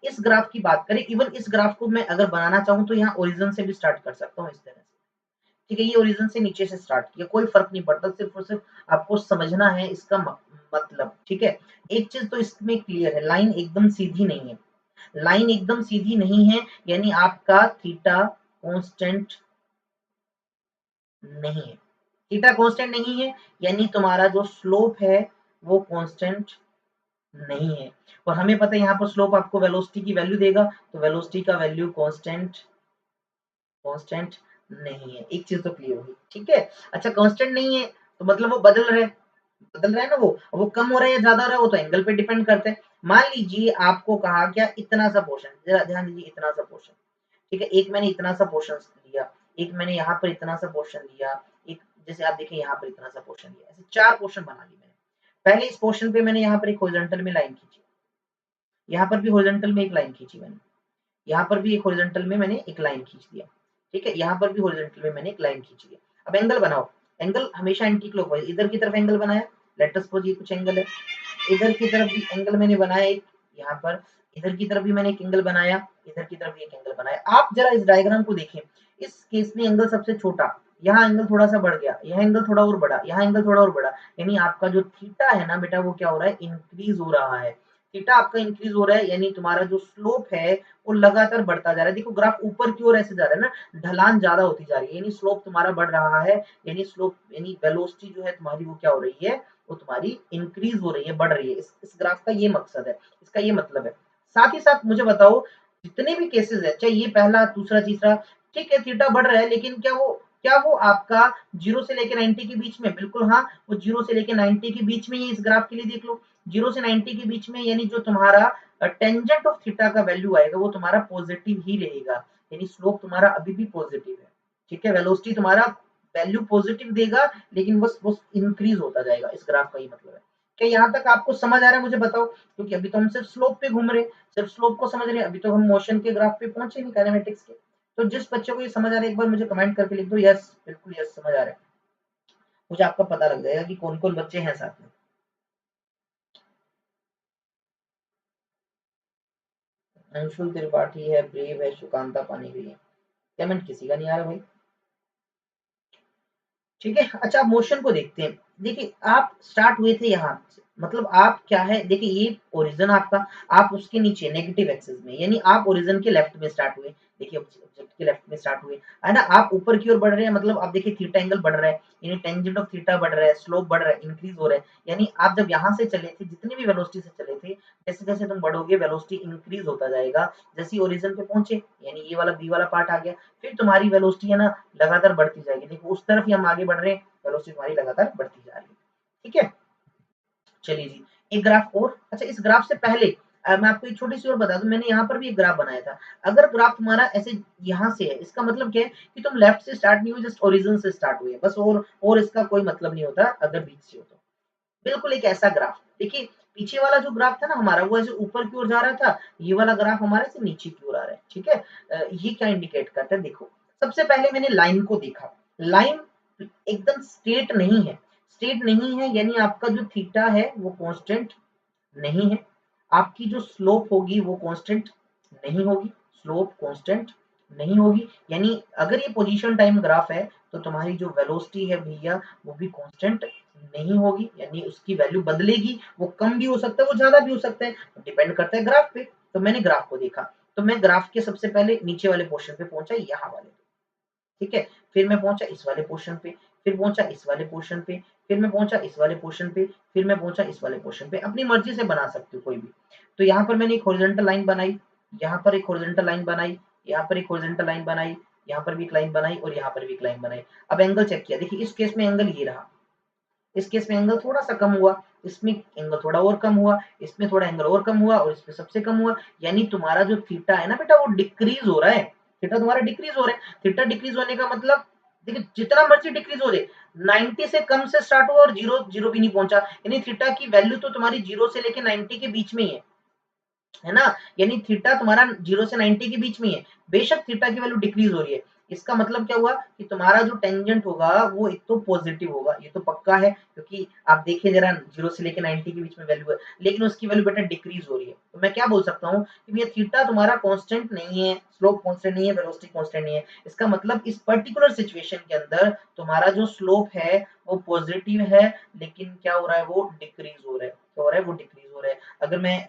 इस ग्राफ की बात करें, इवन इस ग्राफ को मैं अगर बनाना चाहूँ तो यहाँ ओरिजिन से भी स्टार्ट कर सकता हूँ इस तरह से, ठीक है। ये ओरिजिन से नीचे से स्टार्ट किया, कोई फर्क नहीं पड़ता, सिर्फ और सिर्फ आपको समझना है इसका मतलब, ठीक है। एक चीज तो इसमें क्लियर है, लाइन एकदम सीधी नहीं है, लाइन एकदम सीधी नहीं है, यानी आपका थीटा कांस्टेंट नहीं है। थीटा कांस्टेंट नहीं है, यानी तुम्हारा जो स्लोप है वो कांस्टेंट नहीं है। और हमें पता है यहाँ पर स्लोप आपको वेलोसिटी की वैल्यू देगा, तो वेलोसिटी का वैल्यू कांस्टेंट कांस्टेंट नहीं है। एक चीज तो क्लियर होगी, ठीक है। अच्छा कांस्टेंट नहीं है तो मतलब वो बदल रहा है, बदल रहा है ना, वो कम हो रहा है या ज्यादा हो रहा है, वो तो एंगल पे डिपेंड करता है। मान लीजिए आपको कहा क्या, इतना सा पोर्शन, जरा ध्यान दीजिए, इतना सा पोर्शन, ठीक है। एक मैंने इतना सा पोर्शन लिया, एक मैंने यहाँ पर इतना सा पोर्शन लिया, एक जैसे आप देखिए यहाँ पर इतना सा पोर्शन लिया, ऐसे 4 पोर्शन बना ली मैंने। पहले इस पोर्शन पे मैंने यहाँ पर एक हॉरिजॉन्टल में लाइन खींची, यहाँ पर भी हॉरिजॉन्टल में एक लाइन खींची मैंने, यहाँ पर भी एक हॉरिजॉन्टल में मैंने एक लाइन खींच दिया, ठीक है। यहाँ पर भी हॉरिजॉन्टल में मैंने एक लाइन खींच दिया। अब एंगल बनाओ, एंगल हमेशा एंटी क्लॉकवाइज, इधर की तरफ एंगल बनाया, लेट अस सपोज ये कुछ एंगल है, इधर की तरफ भी एंगल मैंने बनाया एक, यहाँ पर इधर की तरफ भी मैंने एक एंगल बनाया, इधर की तरफ भी एक एंगल बनाया। आप जरा इस डायग्राम को देखें, इस केस में एंगल सबसे छोटा, यहाँ एंगल थोड़ा सा बढ़ गया, यहाँ एंगल थोड़ा और बढ़ा, यहाँ एंगल थोड़ा और बढ़ा, यानी आपका जो थीटा है ना बेटा, वो क्या हो रहा है, इंक्रीज हो रहा है। थीटा आपका इंक्रीज हो रहा है, यानी तुम्हारा जो स्लोप है वो लगातार बढ़ता जा रहा है। देखो ग्राफ ऊपर की ओर ऐसे जा रहा है ना, ढलान ज्यादा होती जा रही है, यानी स्लोप तुम्हारा बढ़ रहा है, यानी स्लोप यानी वेलोसिटी जो है तुम्हारी वो क्या हो रही है, वो तुम्हारी इंक्रीज हो रही है, बढ़ रही है। इस ग्राफ का ये मकसद है, इसका ये मतलब है। साथ ही साथ मुझे बताओ, जितने भी केसेस है, चाहे ये पहला दूसरा तीसरा, ठीक है, थीटा बढ़ रहा है, लेकिन क्या वो आपका 0 से लेकर 90 के बीच में, बिल्कुल हाँ, वो 0 से लेकर 90 के बीच में, ये इस ग्राफ के लिए देख लो, 0 से 90 के बीच में, यानी जो तुम्हारा टेंजेंट ऑफ थीटा का वैल्यू आएगा वो तुम्हारा पॉजिटिव ही रहेगा, यानी स्लोप तुम्हारा अभी भी पॉजिटिव है, ठीक है। वेलोसिटी तुम्हारा वैल्यू पॉजिटिव देगा, लेकिन बस इंक्रीज होता जाएगा, इस ग्राफ का ये मतलब है। क्या यहाँ तक आपको समझ आ रहा है मुझे बताओ, क्योंकि अभी तो हम सिर्फ स्लोप पे घूम रहे, सिर्फ स्लोप को समझ रहे हैं, अभी तो हम मोशन के ग्राफ पे पहुंचे नहीं, काइनेमेटिक्स के। तो जिस बच्चे को ये समझ आ रहा है एक बार मुझे कमेंट करके लिख दो, यस बिल्कुल यस समझ आ रहा है, मुझे आपका पता लग जाएगा कि कौन कौन बच्चे हैं साथ में। अंशुल त्रिपाठी है, ब्रेव है, सुकांता पानी गई है, कमेंट किसी का नहीं आ रहा भाई, ठीक है। अच्छा मोशन को देखते हैं, देखिए आप स्टार्ट हुए थे यहाँ से, मतलब आप क्या है, देखिए ये ओरिजिन आपका, आप उसके नीचे नेगेटिव एक्सिस में, यानी आप ओरिजिन के लेफ्ट में स्टार्ट हुए, देखिए ऑब्जेक्ट के लेफ्ट में स्टार्ट हुए, है ना, आप ऊपर की ओर बढ़ रहे हैं, मतलब आप देखिए थीटा एंगल बढ़ रहा है, यानी टेंजेंट ऑफ थीटा बढ़ रहा है, स्लोप बढ़ रहा है, इंक्रीज हो रहा है, यानी आप जब यहाँ से चले थे, जितनी भी वेलोसिटी से चले थे, जैसे जैसे तुम बढ़ोगे वेलोसिटी इंक्रीज होता जाएगा, जैसे ओरिजिन पे पहुंचे, यानी ये वाला बी वाला पार्ट आ गया, फिर तुम्हारी वेलोसिटी है ना लगातार बढ़ती जाएगी, देखो उस तरफ ही हम आगे बढ़ रहे हैं, वेलोसिटी तुम्हारी लगातार बढ़ती जा रही है, ठीक है। चलिए जी, एक ग्राफ और, अच्छा इस ग्राफ से पहले मैं आपको एक छोटी सी और बता दूं, मैंने यहाँ पर भी एक ग्राफ बनाया था, अगर ग्राफ तुम्हारा ऐसे यहाँ से है, इसका मतलब क्या है कि तुम लेफ्ट से स्टार्ट नहीं हुए, जस्ट ओरिजिन से स्टार्ट हुए बस, और इसका कोई मतलब नहीं होता अगर बीच से हो तो, बिल्कुल एक ऐसा ग्राफ, देखिए पीछे वाला जो ग्राफ था ना हमारा, वो ऐसे ऊपर की ओर जा रहा था, ये वाला ग्राफ हमारे से नीचे की ओर आ रहा है, ठीक है। ये क्या इंडिकेट करता है, देखो सबसे पहले मैंने लाइन को देखा, लाइन एकदम स्ट्रेट नहीं है, स्ट्रेट नहीं है यानी आपका जो थीटा है वो कांस्टेंट नहीं है, आपकी जो स्लोप होगी वो कांस्टेंट नहीं होगी, स्लोप कांस्टेंट नहीं होगी, यानी अगर ये पोजीशन टाइम ग्राफ है तो तुम्हारी जो वेलोसिटी है भैया वो भी कांस्टेंट नहीं होगी, यानी उसकी वैल्यू बदलेगी, वो कम भी हो सकता है वो ज्यादा भी हो सकता है, डिपेंड करता है ग्राफ पे। तो मैंने ग्राफ को देखा, तो मैं ग्राफ के सबसे पहले नीचे वाले पोर्शन पे पहुंचा, यहाँ वाले, ठीक है, फिर मैं पहुंचा इस वाले पोर्शन पे, फिर पहुंचा इस वाले पोर्शन पे, फिर मैं पहुंचा इस वाले पोर्शन पे, फिर मैं पहुंचा इस वाले पोर्शन पे, अपनी मर्जी से बना सकते हो कोई भी। तो यहाँ पर मैंने एक हॉरिजॉन्टल लाइन बनाई, यहाँ पर एक हॉरिजॉन्टल लाइन बनाई, यहाँ पर एक हॉरिजॉन्टल लाइन बनाई, यहाँ पर भी एक लाइन बनाई और यहाँ पर भी एक लाइन बनाई। अब एंगल चेक किया, देखिए इस केस में एंगल ये रहा, इस केस में एंगल थोड़ा सा कम हुआ, इसमें एंगल थोड़ा और कम हुआ, इसमें थोड़ा एंगल और कम हुआ और इसमें सबसे कम हुआ, यानी तुम्हारा जो थीटा है ना बेटा वो डिक्रीज हो रहा है, थीटा तुम्हारा डिक्रीज हो रहा है, थीटा डिक्रीज होने का मतलब देखिए जितना मर्जी डिक्रीज हो जाए, 90 से कम से स्टार्ट हुआ और जीरो जीरो भी नहीं पहुंचा, यानी थीटा की वैल्यू तो तुम्हारी जीरो से लेके 90 के बीच में ही है ना, यानी थीटा तुम्हारा 0 से 90 के बीच में है, बेशक थीटा की वैल्यू डिक्रीज हो रही है, इसका मतलब क्या हुआ कि तुम्हारा जो टेंजेंट होगा वो एक तो पॉजिटिव होगा, ये तो पक्का है, क्योंकि आप देखिए जरा 0 से लेकर 90 के बीच में वैल्यू है, लेकिन उसकी वैल्यू बेटा डिक्रीज हो रही है, तो मैं क्या बोल सकता हूँ कि ये थीटा तुम्हारा कांस्टेंट नहीं है, स्लोप कांस्टेंट नहीं है, वेलोसिटी कांस्टेंट नहीं है, इसका मतलब इस पर्टिकुलर सिचुएशन के अंदर तुम्हारा जो स्लोप है वो पॉजिटिव है, लेकिन क्या हो रहा है वो डिक्रीज हो रहा है, क्या हो रहा है वो डिक्रीज हो रहा है।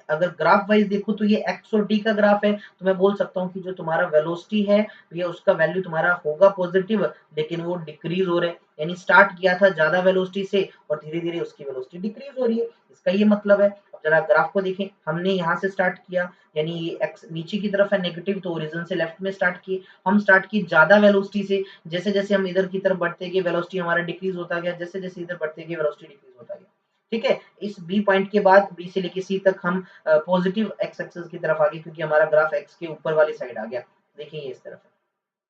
अगर ग्राफ वाइज देखूं तो ये एक्स और टी का ग्राफ है, तो मैं बोल सकता हूँ कि जो तुम्हारा वेलोसिटी है ये उसका वैल्यू तुम्हारा होगा पॉजिटिव, लेकिन वो डिक्रीज हो रहा है, यानी स्टार्ट किया था ज्यादा वेलोसिटी से और धीरे धीरे उसकी वेलोसिटी डिक्रीज हो रही है, इसका ये मतलब है। अब जरा ग्राफ को देखें, हमने यहाँ से स्टार्ट किया, यानी ये एक्स नीचे की तरफ है नेगेटिव, तो ओरिजिन से लेफ्ट में स्टार्ट किए, हम स्टार्ट की ज्यादा वेलोसिटी से, जैसे जैसे हम इधर की तरफ बढ़ते गए वेलोसिटी हमारा डिक्रीज होता गया, जैसे जैसे इधर बढ़ते गए वेलोसिटी डिक्रीज होता गया, ठीक है। इस बी पॉइंट के बाद बी से लेके सी तक हम पॉजिटिव एक्स एक्सिस की तरफ आ गए, क्योंकि हमारा ग्राफ एक्स के ऊपर वाली साइड आ गया, देखिए ये इस तरफ है,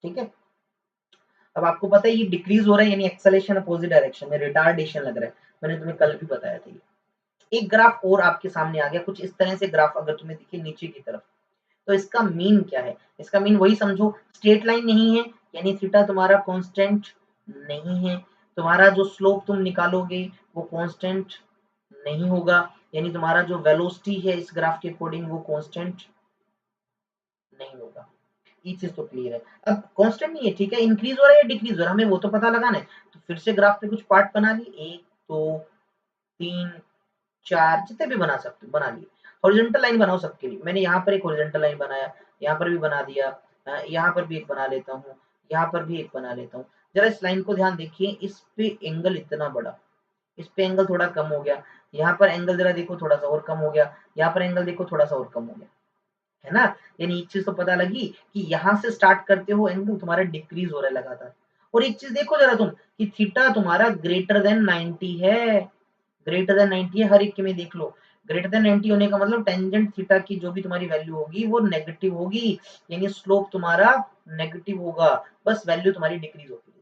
ठीक है। अब आपको पता है ये डिक्रीज हो रहा है, यानी एक्सेलेरेशन अपोजिट डायरेक्शन में, रिटार्डेशन लग रहा है, मैंने तुम्हें कल भी बताया था ये। एक ग्राफ और आपके सामने आ गया, कुछ इस तरह से ग्राफ अगर तुम्हें दिखे नीचे की तरफ, तो इसका मीन क्या है, इसका मीन वही समझो, स्ट्रेट लाइन नहीं है, यानी थीटा तुम्हारा कांस्टेंट नहीं है, तुम्हारा जो स्लोप तुम निकालोगे वो कांस्टेंट नहीं होगा, यानी तुम्हारा जो वेलोसिटी है इस ग्राफ के अकॉर्डिंग वो कांस्टेंट नहीं होगा, ये चीज तो क्लियर है। अब कांस्टेंट नहीं है, ठीक है, इंक्रीज हो रहा है या डिक्रीज हो रहा है हमें वो तो पता लगाना है, तो फिर से ग्राफ पे कुछ पार्ट बना लिए, 1 2 3 4 जितने भी बना सकते हो बना लिए, हॉरिजॉन्टल लाइन बनाओ सबके लिए, मैंने यहाँ पर एक हॉरिजॉन्टल लाइन बनाया, यहाँ पर भी बना दिया, यहाँ पर भी एक बना लेता हूँ, यहाँ पर भी एक बना लेता हूँ। जरा इस लाइन को ध्यान देखिए, इस पे एंगल इतना बड़ा, इस पे एंगल थोड़ा कम हो गया, यहाँ पर एंगल जरा देखो थोड़ा सा और कम हो गया, यहाँ पर एंगल देखो थोड़ा सा और कम हो गया, है ना, यानी एक चीज तो पता लगी कि यहाँ से स्टार्ट करते हो एंगल तुम्हारा डिक्रीज हो रहा है लगातार, और एक चीज देखो जरा तुम कि थीटा तुम्हारा ग्रेटर देन 90 है, ग्रेटर देन 90 है, हर एक के में देख लो, ग्रेटर देन 90 होने का मतलब टेंजेंट थीटा की जो भी तुम्हारी वैल्यू होगी वो नेगेटिव होगी, यानी स्लोप तुम्हारा नेगेटिव होगा, बस वैल्यू तुम्हारी डिक्रीज होगी,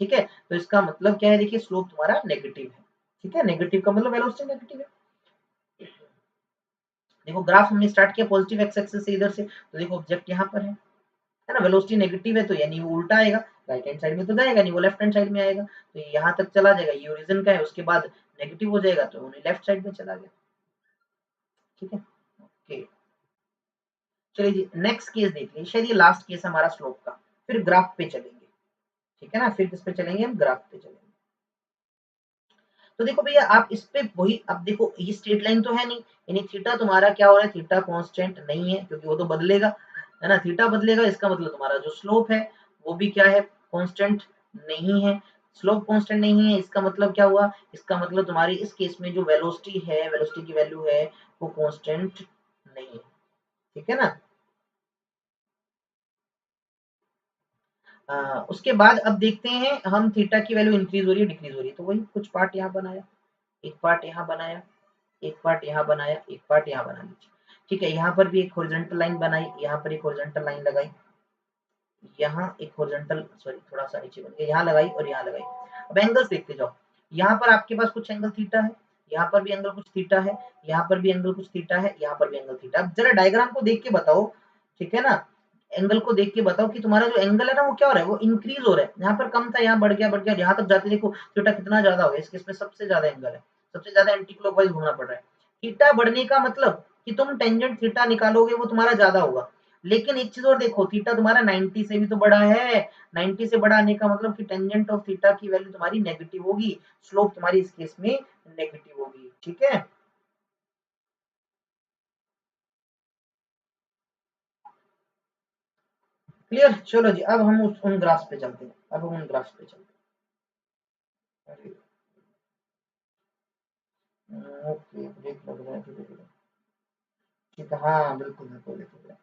ठीक है। तो इसका मतलब क्या है, देखिए स्लोप तुम्हारा नेगेटिव है, ठीक है, नेगेटिव का मतलब वेलोसिटी नेगेटिव है। देखो ग्राफ हमने स्टार्ट किया पॉजिटिव एक्स एक्सिस से इधर से, तो देखो ऑब्जेक्ट यहाँ पर है ना, वेलोसिटी नेगेटिव है तो यानी वो उल्टा आएगा, राइट हैंड साइड में तो जाएगा नहीं, वो लेफ्ट हैंड साइड में आएगा, तो ये यहाँ तक चला जाएगा, ये ओरिजिन का है, उसके बाद नेगेटिव हो जाएगा तो लेफ्ट साइड में चला गया, ठीक है, ओके। चलिए जी नेक्स्ट केस देख लीजिए, शायद ये लास्ट केस हमारा स्लोप का, फिर ग्राफ पे चलेंगे, ठीक है ना, फिर किस पे चलेंगे हम, ग्राफ पे चलेंगे। तो देखो भैया आप इस पे वही, अब देखो ये स्ट्रेट लाइन तो है नहीं, यानी थीटा तुम्हारा क्या हो रहा है, थीटा कांस्टेंट नहीं है क्योंकि वो तो बदलेगा, है ना, थीटा बदलेगा, इसका मतलब तुम्हारा जो स्लोप है वो भी क्या है, कांस्टेंट नहीं है। स्लोप कांस्टेंट नहीं है, इसका मतलब क्या हुआ, इसका मतलब तुम्हारी इस केस में जो वेलोसिटी है, वेलोसिटी की वैल्यू है वो कांस्टेंट नहीं है, ठीक है ना। उसके बाद अब देखते हैं हम, थीटा की वैल्यू इंक्रीज हो रही है डिक्रीज हो रही है, तो वही कुछ पार्ट यहाँ बनाया, एक पार्ट यहाँ बनाया, एक पार्ट यहाँ बनाया, एक पार्ट यहाँ बना लीजिए, ठीक है। यहाँ पर भी एक हॉरिजॉन्टल लाइन बनाई, यहाँ पर एक हॉरिजॉन्टल लाइन लगाई, यहाँ एक हॉरिजॉन्टल, सॉरी थोड़ा सा नीचे बन गया, यहाँ लगाई और यहाँ लगाई। अब एंगल्स देखते जाओ, यहाँ पर आपके पास कुछ एंगल थीटा है, यहाँ पर भी एंगल कुछ थीटा है, यहाँ पर भी एंगल कुछ थीटा है, यहाँ पर भी एंगल थीटा। अब जरा डायग्राम को देख के बताओ, ठीक है ना, एंगल को देख के बताओ कि तुम्हारा जो एंगल है ना वो क्या हो रहा है, वो इंक्रीज हो रहा है, यहाँ पर कम था, यहाँ बढ़ गया, यहाँ तक जाते देखो थीटा कितना ज्यादा हो गया, इस केस में सबसे ज्यादा एंगल है, सबसे ज्यादा एंटी क्लॉकवाइज घूमना पड़ रहा है। थीटा बढ़ने का मतलब कि तुम टेंजेंट थीटा निकालोगे वो तुम्हारा ज्यादा होगा, लेकिन एक चीज और देखो, थीटा तुम्हारा 90 से भी तो बड़ा है, 90 से बड़ा आने का मतलब कि टेंजेंट ऑफ थीटा की वैल्यू तुम्हारी नेगेटिव होगी, स्लोप तुम्हारी इस केस में नेगेटिव होगी, ठीक है। क्लियर, चलो जी, अब हम उन ग्राफ्स पे चलते हैं, अब हम उन ग्राफ्स पे चलते हैं। ओके, ब्रेक लग रहा है धीरे धीरे, ठीक है, हाँ बिल्कुल बिल्कुल बिल्कुल।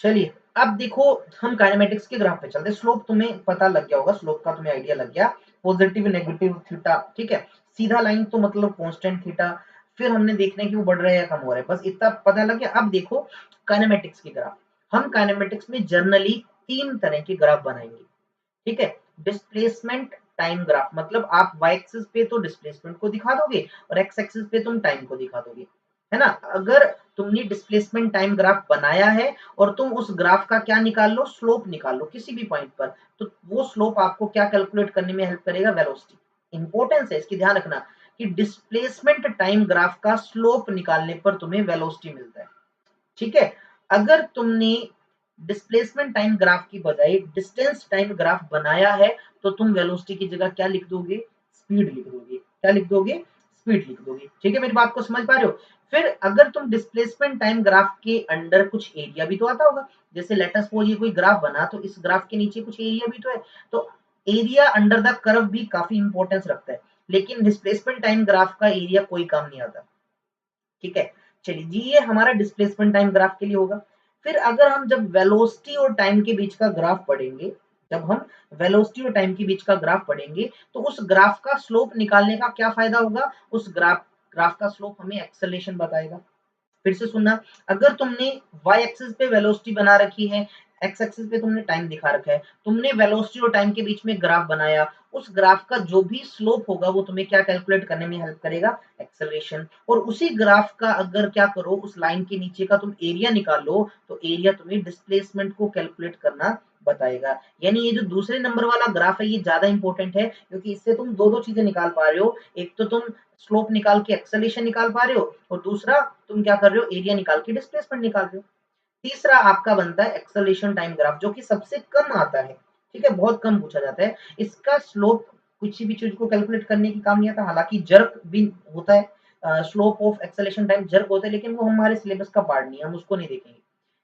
चलिए अब देखो, हम काइनेमेटिक्स के ग्राफ पे चलते हैं। स्लोप तुम्हें पता लग गया होगा, स्लोप का तुम्हें आइडिया लग गया, पॉजिटिव नेगेटिव थीटा, ठीक है। सीधा लाइन तो मतलब कांस्टेंट थीटा, फिर हमने देखना है कि वो बढ़ रहा है या कम हो रहा है, बस इतना पता लग गया। अब देखो काइनेमेटिक्स के ग्राफ, हम काइनेमेटिक्स में जनरली 3 तरह के ग्राफ बनाएंगे, ठीक है। डिस्प्लेसमेंट टाइम ग्राफ, मतलब आप वाई एक्सिस पे तो डिस्प्लेसमेंट को दिखा दोगे और एक्स एक्सिस पे तुम टाइम को दिखा दोगे, है ना। अगर तुमने डिस्प्लेसमेंट टाइम ग्राफ बनाया है और तुम उस ग्राफ का क्या निकाल लो, स्लोप निकाल लो किसी भी पॉइंट पर, तो वो स्लोप आपको क्या कैलकुलेट करने में हेल्प करेगा, वेलोसिटी। इंपॉर्टेंस है इसकी, ध्यान रखना कि डिस्प्लेसमेंट टाइम ग्राफ का स्लोप निकालने पर तुम्हें वेलोसिटी मिलता है, ठीक है। अगर तुमने डिस्प्लेसमेंट टाइम ग्राफ की बजाय डिस्टेंस टाइम ग्राफ बनाया है, तो तुम वेलोसिटी की जगह क्या लिख दोगे, स्पीड लिख दोगे, क्या लिख दोगे, स्पीड लिख दोगे, ठीक है। मेरी बात को समझ पा रहे हो। फिर अगर तुम डिस्प्लेसमेंट टाइम ग्राफ के अंडर कुछ एरिया भी तो आता होगा, जैसे लेट अस सपोज ये कोई ग्राफ बना, तो इस ग्राफ के नीचे कुछ एरिया भी तो है, तो एरिया अंडर द कर्व भी काफी इंपॉर्टेंस रखता है, लेकिन डिस्प्लेसमेंट टाइम ग्राफ का एरिया कोई काम नहीं आता, ठीक है। चलिए जी, ये हमारा डिस्प्लेसमेंट टाइम ग्राफ के लिए होगा। फिर अगर हम जब वेलोसिटी और टाइम के बीच का ग्राफ पढ़ेंगे, जब हम वेलोसिटी और टाइम के बीच का ग्राफ पढ़ेंगे, तो उस ग्राफ का स्लोप निकालने का क्या फायदा होगा, उस ग्राफ ग्राफ का स्लोप हमें एक्सेलरेशन बताएगा। फिर से सुनना, अगर तुमने वाई एक्सिस पे वेलोसिटी बना रखी है, एक्स एक्सिस पे तुमने टाइम दिखा रखा है, तुमने वेलोसिटी और टाइम के बीच में ग्राफ बनाया, उस ग्राफ का जो भी स्लोप होगा वो तुम्हें क्या कैलकुलेट करने में हेल्प करेगा, एक्सेलरेशन। और उसी ग्राफ का अगर क्या करो, उस लाइन के नीचे का तुम एरिया निकाल लो, तो एरिया तुम्हें डिस्प्लेसमेंट को कैलकुलेट करना बताएगा। यानी ये जो दूसरे नंबर वाला ग्राफ है ये ज्यादा इंपॉर्टेंट है, क्योंकि इससे तुम दो दो चीजें निकाल पा रहे हो, एक तो तुम स्लोप निकाल के एक्सेलरेशन निकाल पा रहे हो, और दूसरा तुम क्या कर रहे हो, एरिया निकाल के डिस्प्लेसमेंट निकाल रहे हो। तीसरा आपका बनता है एक्सेलरेशन टाइम ग्राफ, जो कि सबसे कम आता है, ठीक है, बहुत कम पूछा जाता है। इसका स्लोप किसी भी चीज को कैलकुलेट करने की काम नहीं आता, हालांकि जर्क भी होता है, slope of acceleration time jerk होता है, लेकिन वो हमारे सिलेबस का पार्ट नहीं है, हम उसको नहीं देखेंगे,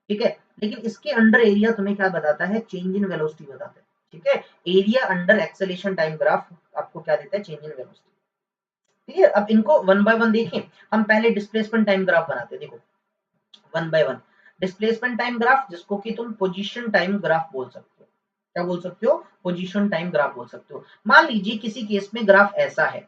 ठीक है। लेकिन इसके अंडर एरिया तुम्हें क्या बताता है, चेंज इन वेलोसिटी बताता है, ठीक है। Area under acceleration time graph आपको क्या देता है, चेंज इन वेलोसिटी, ठीक है। अब इनको वन बाय वन देखें, हम पहले डिस्प्लेसमेंट टाइम ग्राफ बनाते हैं, देखो one by one. Displacement time graph, जिसको कि तुम पोजीशन टाइम ग्राफ बोल सकते हो, क्या बोल सकते हो, पोजीशन टाइम ग्राफ बोल सकते हो। मान लीजिए किसी केस में ग्राफ ऐसा है,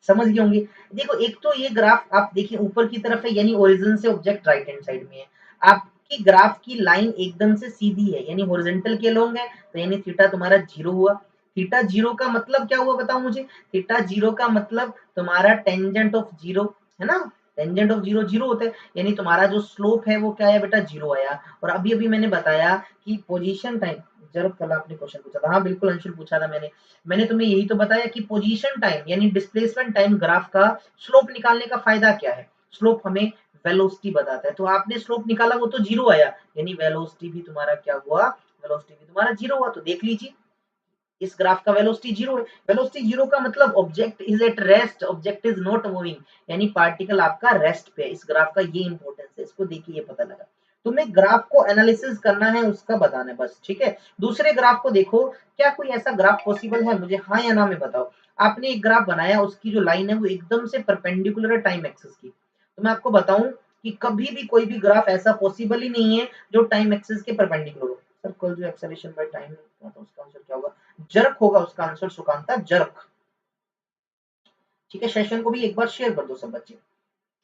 समझ गए होंगे। देखो एक तो ये ग्राफ आप देखिए ऊपर की तरफ है, यानी ओरिजिन से ऑब्जेक्ट राइट हैंड साइड में है, आपकी ग्राफ की लाइन एकदम से सीधी है, यानी हॉरिजॉन्टल के लॉन्ग है, तो यानी थीटा तुम्हारा जीरो हुआ। थीटा जीरो का मतलब क्या हुआ बताओ मुझे, थीटा जीरो का मतलब तुम्हारा टेंजेंट ऑफ जीरो, है ना, टेंजेंट ऑफ जीरो जीरो होता है, यानी तुम्हारा जो स्लोप है वो क्या है बेटा, जीरो आया। और अभी अभी मैंने बताया कि पोजीशन टाइम, जरूर कल आपने क्वेश्चन पूछा था, हाँ बिल्कुल अंशुल पूछा था मैंने, मैंने तुम्हें यही तो बताया कि पोजीशन टाइम यानी डिस्प्लेसमेंट टाइम ग्राफ का स्लोप निकालने का फायदा क्या है, स्लोप हमें वेलोसिटी बताता है, तो आपने स्लोप निकाला वो तो जीरो आया, यानी वेलोसिटी भी तुम्हारा क्या हुआ, वेलोसिटी भी तुम्हारा जीरो हुआ। तो देख लीजिए इस ग्राफ का वेलोसिटी जीरो है। वेलोसिटी जीरो का मतलब object is at rest, object is not moving, यानी पार्टिकल आपका रेस्ट पे है। इस ग्राफ का ये इंपॉर्टेंस है, इसको देखिए ये पता लगा। तुम्हें ग्राफ को एनालिसिस करना है, उसका बताना है बस, ठीक है। दूसरे ग्राफ को देखो, क्या कोई ऐसा ग्राफ पॉसिबल है, मुझे हाँ या ना में बताओ। आपने एक ग्राफ बनाया, उसकी जो लाइन है वो एकदम से परपेंडिकुलर है टाइम एक्सिस की, तो मैं आपको बताऊं कि कभी भी कोई भी ग्राफ ऐसा पॉसिबल ही नहीं है जो टाइम एक्सिस के परपेंडिकुलर हो। सर कल जो एक्सेलरेशन बाय टाइम तो उसका आंसर क्या होगा, जर्क होगा उसका आंसर सुकांता, जर्क। ठीक है, सेशन को भी एक बार शेयर कर दो सब बच्चे,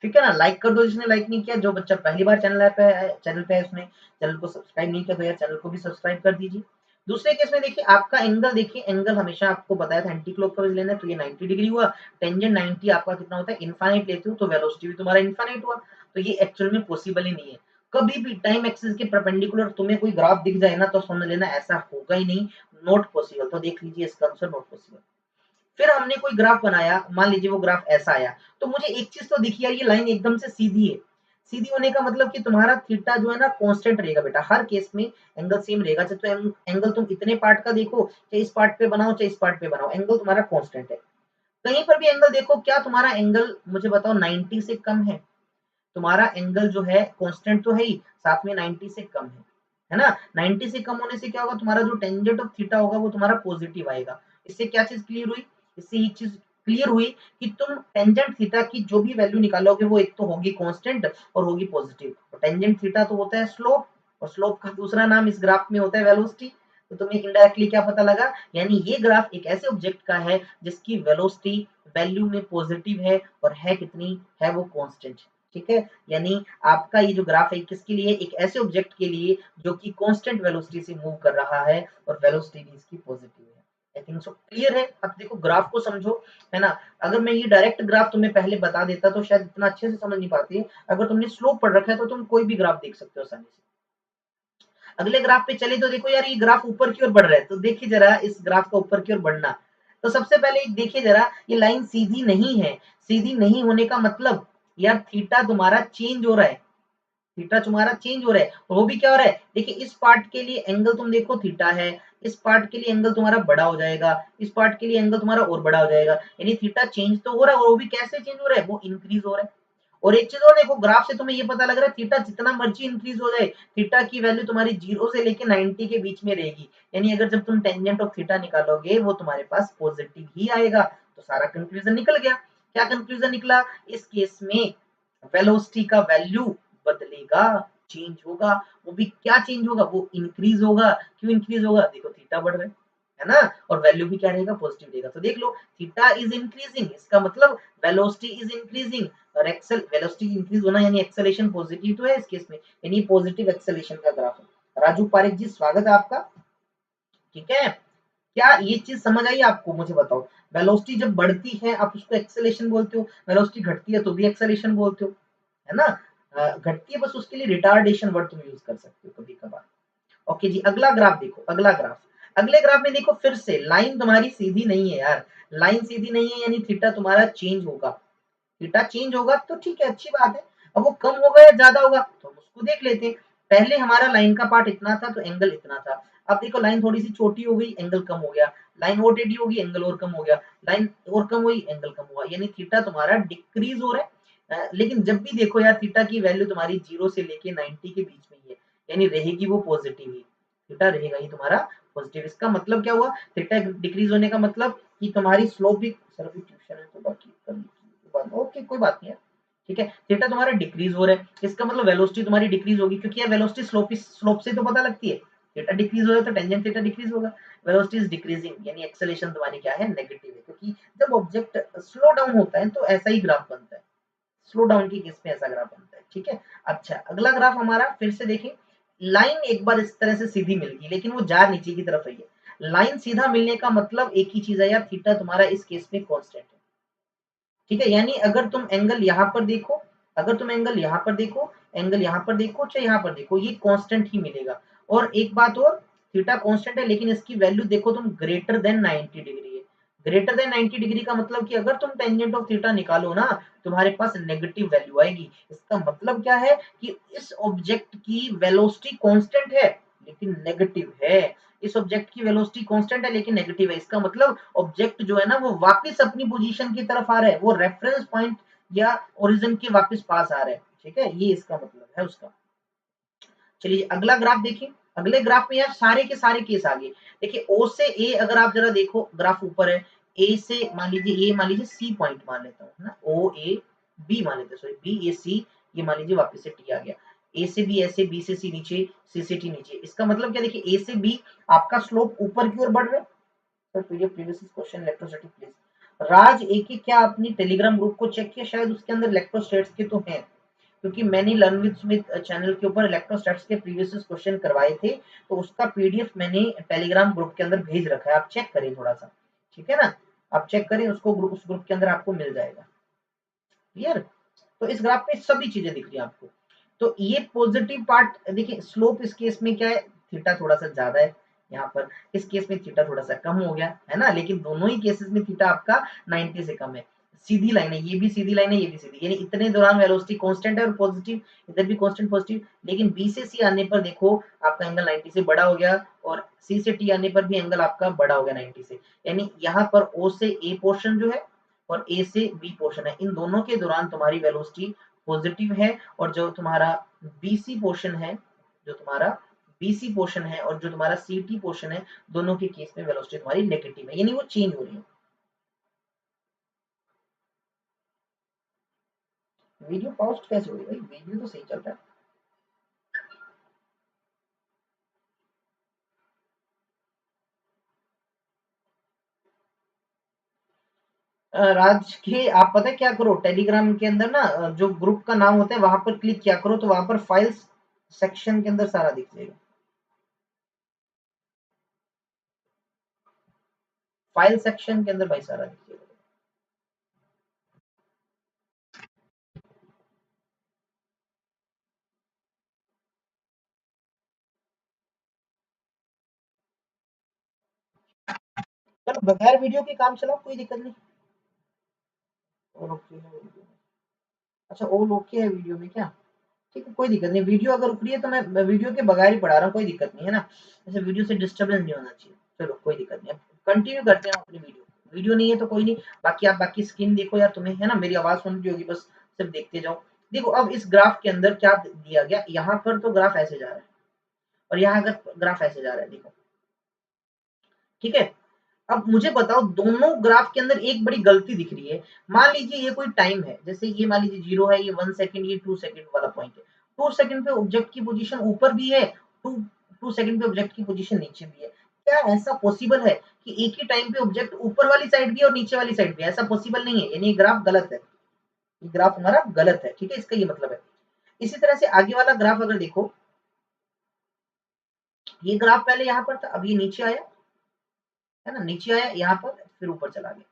ठीक है ना, लाइक कर दो जिसने लाइक नहीं किया। जो बच्चा पहली बार चैनल पे है उसने चैनल को सब्सक्राइब नहीं किया तो यार चैनल को भी सब्सक्राइब कर दीजिए। दूसरे केस में देखिए आपका एंगल, देखिए एंगल हमेशा आपको बताया था एंटी क्लॉकवाइज लेना है, तो ये 90 डिग्री हुआ। टेंजेंट 90 आपका कितना होता है, इनफाइनाइट लेते हो तो वेलोसिटी भी तुम्हारा इनफाइनाइट हुआ, तो ये एक्चुअल में पॉसिबल ही नहीं है। कभी भी टाइम एक्सिस के परपेंडिकुलर तुम्हें कोई ग्राफ दिख जाए ना तो समझ लेना ऐसा होगा ही नहीं, नॉट पॉसिबल। तो देख लीजिए इसका आंसर नॉट पॉसिबल। फिर हमने कोई ग्राफ बनाया, मान लीजिए वो ग्राफ ऐसा आया, तो मुझे एक चीज तो दिखी यार, ये लाइन एकदम से सीधी है। सीधी होने का मतलब कि तुम्हारा थीटा जो है ना कांस्टेंट रहेगा बेटा, हर केस में एंगल सेम रहेगा। चाहे तो एंगल तुम इतने पार्ट का देखो, चाहे इस पार्ट पे बनाओ चाहे इस पार्ट पे बनाओ, एंगल तुम्हारा कांस्टेंट है। कहीं पर भी एंगल देखो, क्या तुम्हारा एंगल मुझे बताओ 90 से कम है? तुम्हारा एंगल जो है कांस्टेंट तो है ही, साथ में 90 से कम है ना। 90 से कम होने से क्या होगा, तुम्हारा जो टेंजेंट ऑफ थीटा होगा वो तुम्हारा पॉजिटिव आएगा। इससे क्या चीज क्लियर हुई, इससे ये चीज क्लियर हुई कि तुम टेंजेंट थीटा की जो भी वैल्यू निकालोगे वो एक तो होगी कांस्टेंट और होगी पॉजिटिव। तो टेंजेंट थीटा तो होता है स्लोप, और स्लोप का दूसरा नाम इस ग्राफ में होता है वेलोसिटी। तो तुम्हें इनडायरेक्टली क्या पता लगा, यानी ये ग्राफ एक ऐसे ऑब्जेक्ट का है जिसकी वेलोसिटी वैल्यू में पॉजिटिव है, और है कितनी, है वो कांस्टेंट। ठीक है, यानी आपका ये जो ग्राफ है किसके लिए, एक ऐसे ऑब्जेक्ट के लिए जो कि कांस्टेंट वेलोसिटी से मूव कर रहा है और वेलोसिटी भी इसकी पॉजिटिव है। आई थिंक सो क्लियर है। अब देखो ग्राफ को समझो, है ना। अगर मैं ये डायरेक्ट ग्राफ तुम्हें पहले बता देता तो शायद इतना अच्छे से समझ नहीं पाती। अगर तुमने स्लोप पढ़ रखा है तो तुम कोई भी ग्राफ देख सकते हो आसानी से। अगले ग्राफ पे चले तो देखो यार ये ग्राफ ऊपर की ओर बढ़ रहा है, तो देखिए जरा इस ग्राफ का ऊपर की ओर बढ़ना। तो सबसे पहले देखिए जरा, ये लाइन सीधी नहीं है। सीधी नहीं होने का मतलब यार थीटा तुम्हारा चेंज हो रहा है, थीटा तुम्हारा चेंज हो रहा है। और वो भी क्या हो रहा है, देखिए इस पार्ट के लिए एंगल तुम देखो थीटा है, इस पार्ट के लिए एंगल तुम्हारा बड़ा हो जाएगा, इस पार्ट के लिए एंगल तुम्हारा और बड़ा हो जाएगा, यानी थीटा चेंज तो हो रहा है। और वो भी कैसे चेंज हो रहा है, वो इंक्रीज हो रहा है। और एक चीज और देखो, ग्राफ से तुम्हें ये पता लग रहा है थीटा जितना मर्जी इंक्रीज हो जाए, थीटा की वैल्यू तुम्हारी 0 से लेके 90 के बीच में रहेगी। यानी अगर जब तुम टेंजेंट ऑफ थीटा निकालोगे वो तुम्हारे पास पॉजिटिव ही आएगा। तो सारा कंक्लूजन निकल गया। क्या कंक्लूजन निकला, इस केस में वेलोसिटी का वैल्यू बदलेगा, चेंज होगा। वो भी क्या चेंज होगा, वो इंक्रीज होगा। क्यों इंक्रीज होगा, देखो थीटा बढ़ रहा है ना, और वैल्यू भी क्या रहेगा, पॉजिटिव रहेगा। तो देख लो थीटा इज इंक्रीजिंग, इसका मतलब वेलोसिटी इज इंक्रीजिंग। और एक्सेल वेलोसिटी इंक्रीज होना यानी एक्सेलेरेशन पॉजिटिव तो है इस केस में, यानी पॉजिटिव एक्सेलेरेशन का ग्राफ है। राजू पारिक जी स्वागत है आपका, ठीक है। क्या ये चीज समझ आई आपको, मुझे बताओ। वेलोसिटी जब बढ़ती है आप उसको एक्सेलेरेशन बोलते हो, वेलोसिटी घटती है तो भी एक्सेलेरेशन बोलते हो, है ना। घटती है बस उसके लिए रिटार्डेशन वर्ड तुम यूज कर सकते हो कभी कभार। ओके जी, अगला ग्राफ देखो, अगला ग्राफ। अगले ग्राफ में देखो फिर से लाइन तुम्हारी सीधी नहीं है यार, लाइन सीधी नहीं है यानी थीटा तुम्हारा चेंज होगा। थीटा चेंज होगा तो ठीक है, अच्छी बात है। अब वो कम होगा या ज्यादा होगा तो हम उसको देख लेते हैं। पहले हमारा लाइन का पार्ट इतना था तो एंगल इतना था। अब देखो लाइन थोड़ी सी छोटी हो गई, एंगल कम हो गया। लाइन और टेढ़ी होगी, एंगल और कम हो गया। लाइन और कम हुई, एंगल कम हुआ, यानी थीटा तुम्हारा डिक्रीज हो रहा है। लेकिन जब भी देखो यार थीटा की वैल्यू तुम्हारी 0 से लेके 90 के बीच में ही है, यानी रहेगी वो पॉजिटिव ही। थीटा रहेगा ही तुम्हारा पॉजिटिव। इसका मतलब क्या हुआ, थीटा डिक्रीज होने का मतलब कि तुम्हारी स्लोप भी, सर अभी ट्यूशन है तो बाकी कर लीजिए, ओके कोई बात नहीं है, ठीक है। थीटा तुम्हारा डिक्रीज हो रहा है, इसका मतलब वेलोसिटी तुम्हारी डिक्रीज होगी, क्योंकि यार वेलोसिटी स्लोप से तो पता लगती है। थीटा डिक्रीज हो रहा है तो टेंजेंट थीटा डिक्रीज होगा। वेलोसिटी इज डिक्रीजिंग यानी एक्सेलरेशन तुम्हारी क्या है, नेगेटिव है, क्योंकि जब ऑब्जेक्ट स्लो डाउन होता है तो ऐसा ही ग्राफ बनता है। स्लो डाउन की केस में ऐसा ग्राफ बनता है, ठीक है। अच्छा अगला ग्राफ हमारा फिर से देखें। लाइन एक बार इस तरह से सीधी मिल गई लेकिन वो जा नीचे की तरफ रही है। लाइन सीधा मिलने का मतलब एक ही चीज है यार, थीटा तुम्हारा इस केस में कांस्टेंट है, ठीक है। यानी अगर तुम एंगल यहाँ पर देखो, अगर तुम एंगल यहाँ पर देखो, एंगल यहाँ पर देखो चाहे यहाँ पर देखो, ये कांस्टेंट ही मिलेगा। और एक बात और, थीटा कांस्टेंट है लेकिन इसकी वैल्यू देखो तुम ग्रेटर देन 90 डिग्री है। ग्रेटर देन 90 डिग्री का मतलब कि अगर तुम टेंजेंट ऑफ थीटा निकालो ना तुम्हारे पास नेगेटिव वैल्यू आएगी। इसका मतलब क्या है कि इस ऑब्जेक्ट की वेलोसिटी कांस्टेंट है लेकिन नेगेटिव है, इस ऑब्जेक्ट की वेलोसिटी कांस्टेंट है लेकिन नेगेटिव है, इसका मतलब ऑब्जेक्ट जो है ना वो वापस अपनी पोजीशन की तरफ आ रहा है, वो रेफरेंस पॉइंट या ओरिजिन के वापस पास आ रहा है। ठीक है, ये इसका मतलब है उसका। चलिए अगला ग्राफ देखिए। अगले ग्राफ में यार सारे के सारे केस आ गए। देखिए ओ से ए अगर आप जरा देखो, ग्राफ ऊपर है, ए से मान लीजिए, ये मान लीजिए सी पॉइंट मान लेता हूँ ना, ओ ए बी मान लेते हैं, सॉरी बी ए सी, ये मान लीजिए वापस से टी आ गया, ए से बी ऐसे, बी से सी नीचे, सी से टी नीचे। इसका मतलब क्या, देखिए ए से बी आपका स्लोप ऊपर की ओर बढ़ रहा है। तो PDF previous question electrostatic please. Raj एक ही क्या अपनी टेलीग्राम ग्रुप को चेक किया, शायद उसके अंदर इलेक्ट्रोस्टैट्स के तो हैं, क्योंकि मैंने लर्न विद स्मिथ चैनल के ऊपर इलेक्ट्रोस्टैट्स के प्रीवियस क्वेश्चन करवाए थे, तो उसका पीडीएफ मैंने टेलीग्राम ग्रुप के अंदर भेज रखा है, आप चेक करें थोड़ा सा। ठीक है ना, आप चेक करें उसको, उस ग्रुप के अंदर आपको मिल जाएगा। क्लियर। तो इस ग्राफ में सभी चीजें दिख रही है आपको। तो ये पॉजिटिव पार्ट देखिए, स्लोप इस केस में क्या है, थीटा थोड़ा सा ज्यादा है यहाँ पर, इस केस में थीटा थोड़ा सा कम हो गया है ना, लेकिन दोनों ही केसेस में थीटा आपका 90 से कम है। सीधी लाइन है, ये भी सीधी लाइन है, ये भी सीधी, यानी इतने दौरान वेलोसिटी कांस्टेंट है और पॉजिटिव, इधर भी कांस्टेंट पॉजिटिव, लेकिन बी से सी आने पर देखो आपका एंगल 90 से बड़ा हो गया, और सी से टी आने पर भी एंगल आपका बड़ा हो गया 90 से। यानी यहाँ पर ओ से ए पोर्शन जो है और ए से बी पोर्शन है, इन दोनों के दौरान तुम्हारी वेलोसिटी पॉजिटिव है, और जो तुम्हारा बीसी पोर्शन है, जो तुम्हारा बीसी पोर्शन है और जो तुम्हारा सीटी पोर्शन है, दोनों के केस में वेलोसिटी तुम्हारी नेगेटिव है, यानी वो चेंज हो रही है। वीडियो पॉस्ट कैसे हो रही है भाई, वीडियो तो सही चल रहा है। राज के आप पता है क्या करो, टेलीग्राम के अंदर ना जो ग्रुप का नाम होता है वहां पर क्लिक किया करो, तो वहां पर फाइल्स सेक्शन के अंदर सारा दिख जाएगा, फाइल सेक्शन के अंदर भाई सारा दिख जाएगा। चलो बगैर वीडियो के काम चलाओ, कोई दिक्कत नहीं। और ओके है वीडियो में, अच्छा ऑल ओके है वीडियो में क्या, ठीक है कोई दिक्कत नहीं, वीडियो अगर रुक रही है तो मैं वीडियो के बगैर ही पढ़ा रहा हूँ, कोई दिक्कत नहीं है ना, जैसे वीडियो से डिस्टर्बेंस नहीं होना चाहिए। चलो कोई दिक्कत नहीं, अब कंटिन्यू करते हैं अपनी वीडियो। वीडियो नहीं है तो कोई नहीं, बाकी आप बाकी स्क्रीन देखो यार, तुम्हें है ना मेरी आवाज सुन रही होगी, बस सिर्फ देखते जाओ। देखो अब इस ग्राफ के अंदर क्या दिया गया, यहाँ पर तो ग्राफ ऐसे जा रहा है और यहाँ अगर ग्राफ ऐसे जा रहा है, देखो ठीक है। अब मुझे बताओ दोनों ग्राफ के अंदर एक बड़ी गलती दिख रही है। मान लीजिए ये कोई टाइम है, जैसे ये मान लीजिए 0 है, ये 1 सेकंड, ये 2 सेकंड वाला पॉइंट है, 2 सेकंड पे ऑब्जेक्ट की पोजीशन ऊपर भी है, 2 2 सेकंड पे ऑब्जेक्ट की पोजीशन नीचे भी है। क्या ऐसा पॉसिबल है कि एक ही टाइम पे ऑब्जेक्ट ऊपर वाली साइड भी और नीचे वाली साइड भी? ऐसा पॉसिबल नहीं है, यानी ये ग्राफ गलत है, ये ग्राफ हमारा गलत है। ठीक है, इसका ये मतलब है। इसी तरह से आगे वाला ग्राफ अगर देखो, ये ग्राफ पहले यहाँ पर था, अब ये नीचे आया, है ना, नीचे आया यहाँ पर, फिर ऊपर चला गया।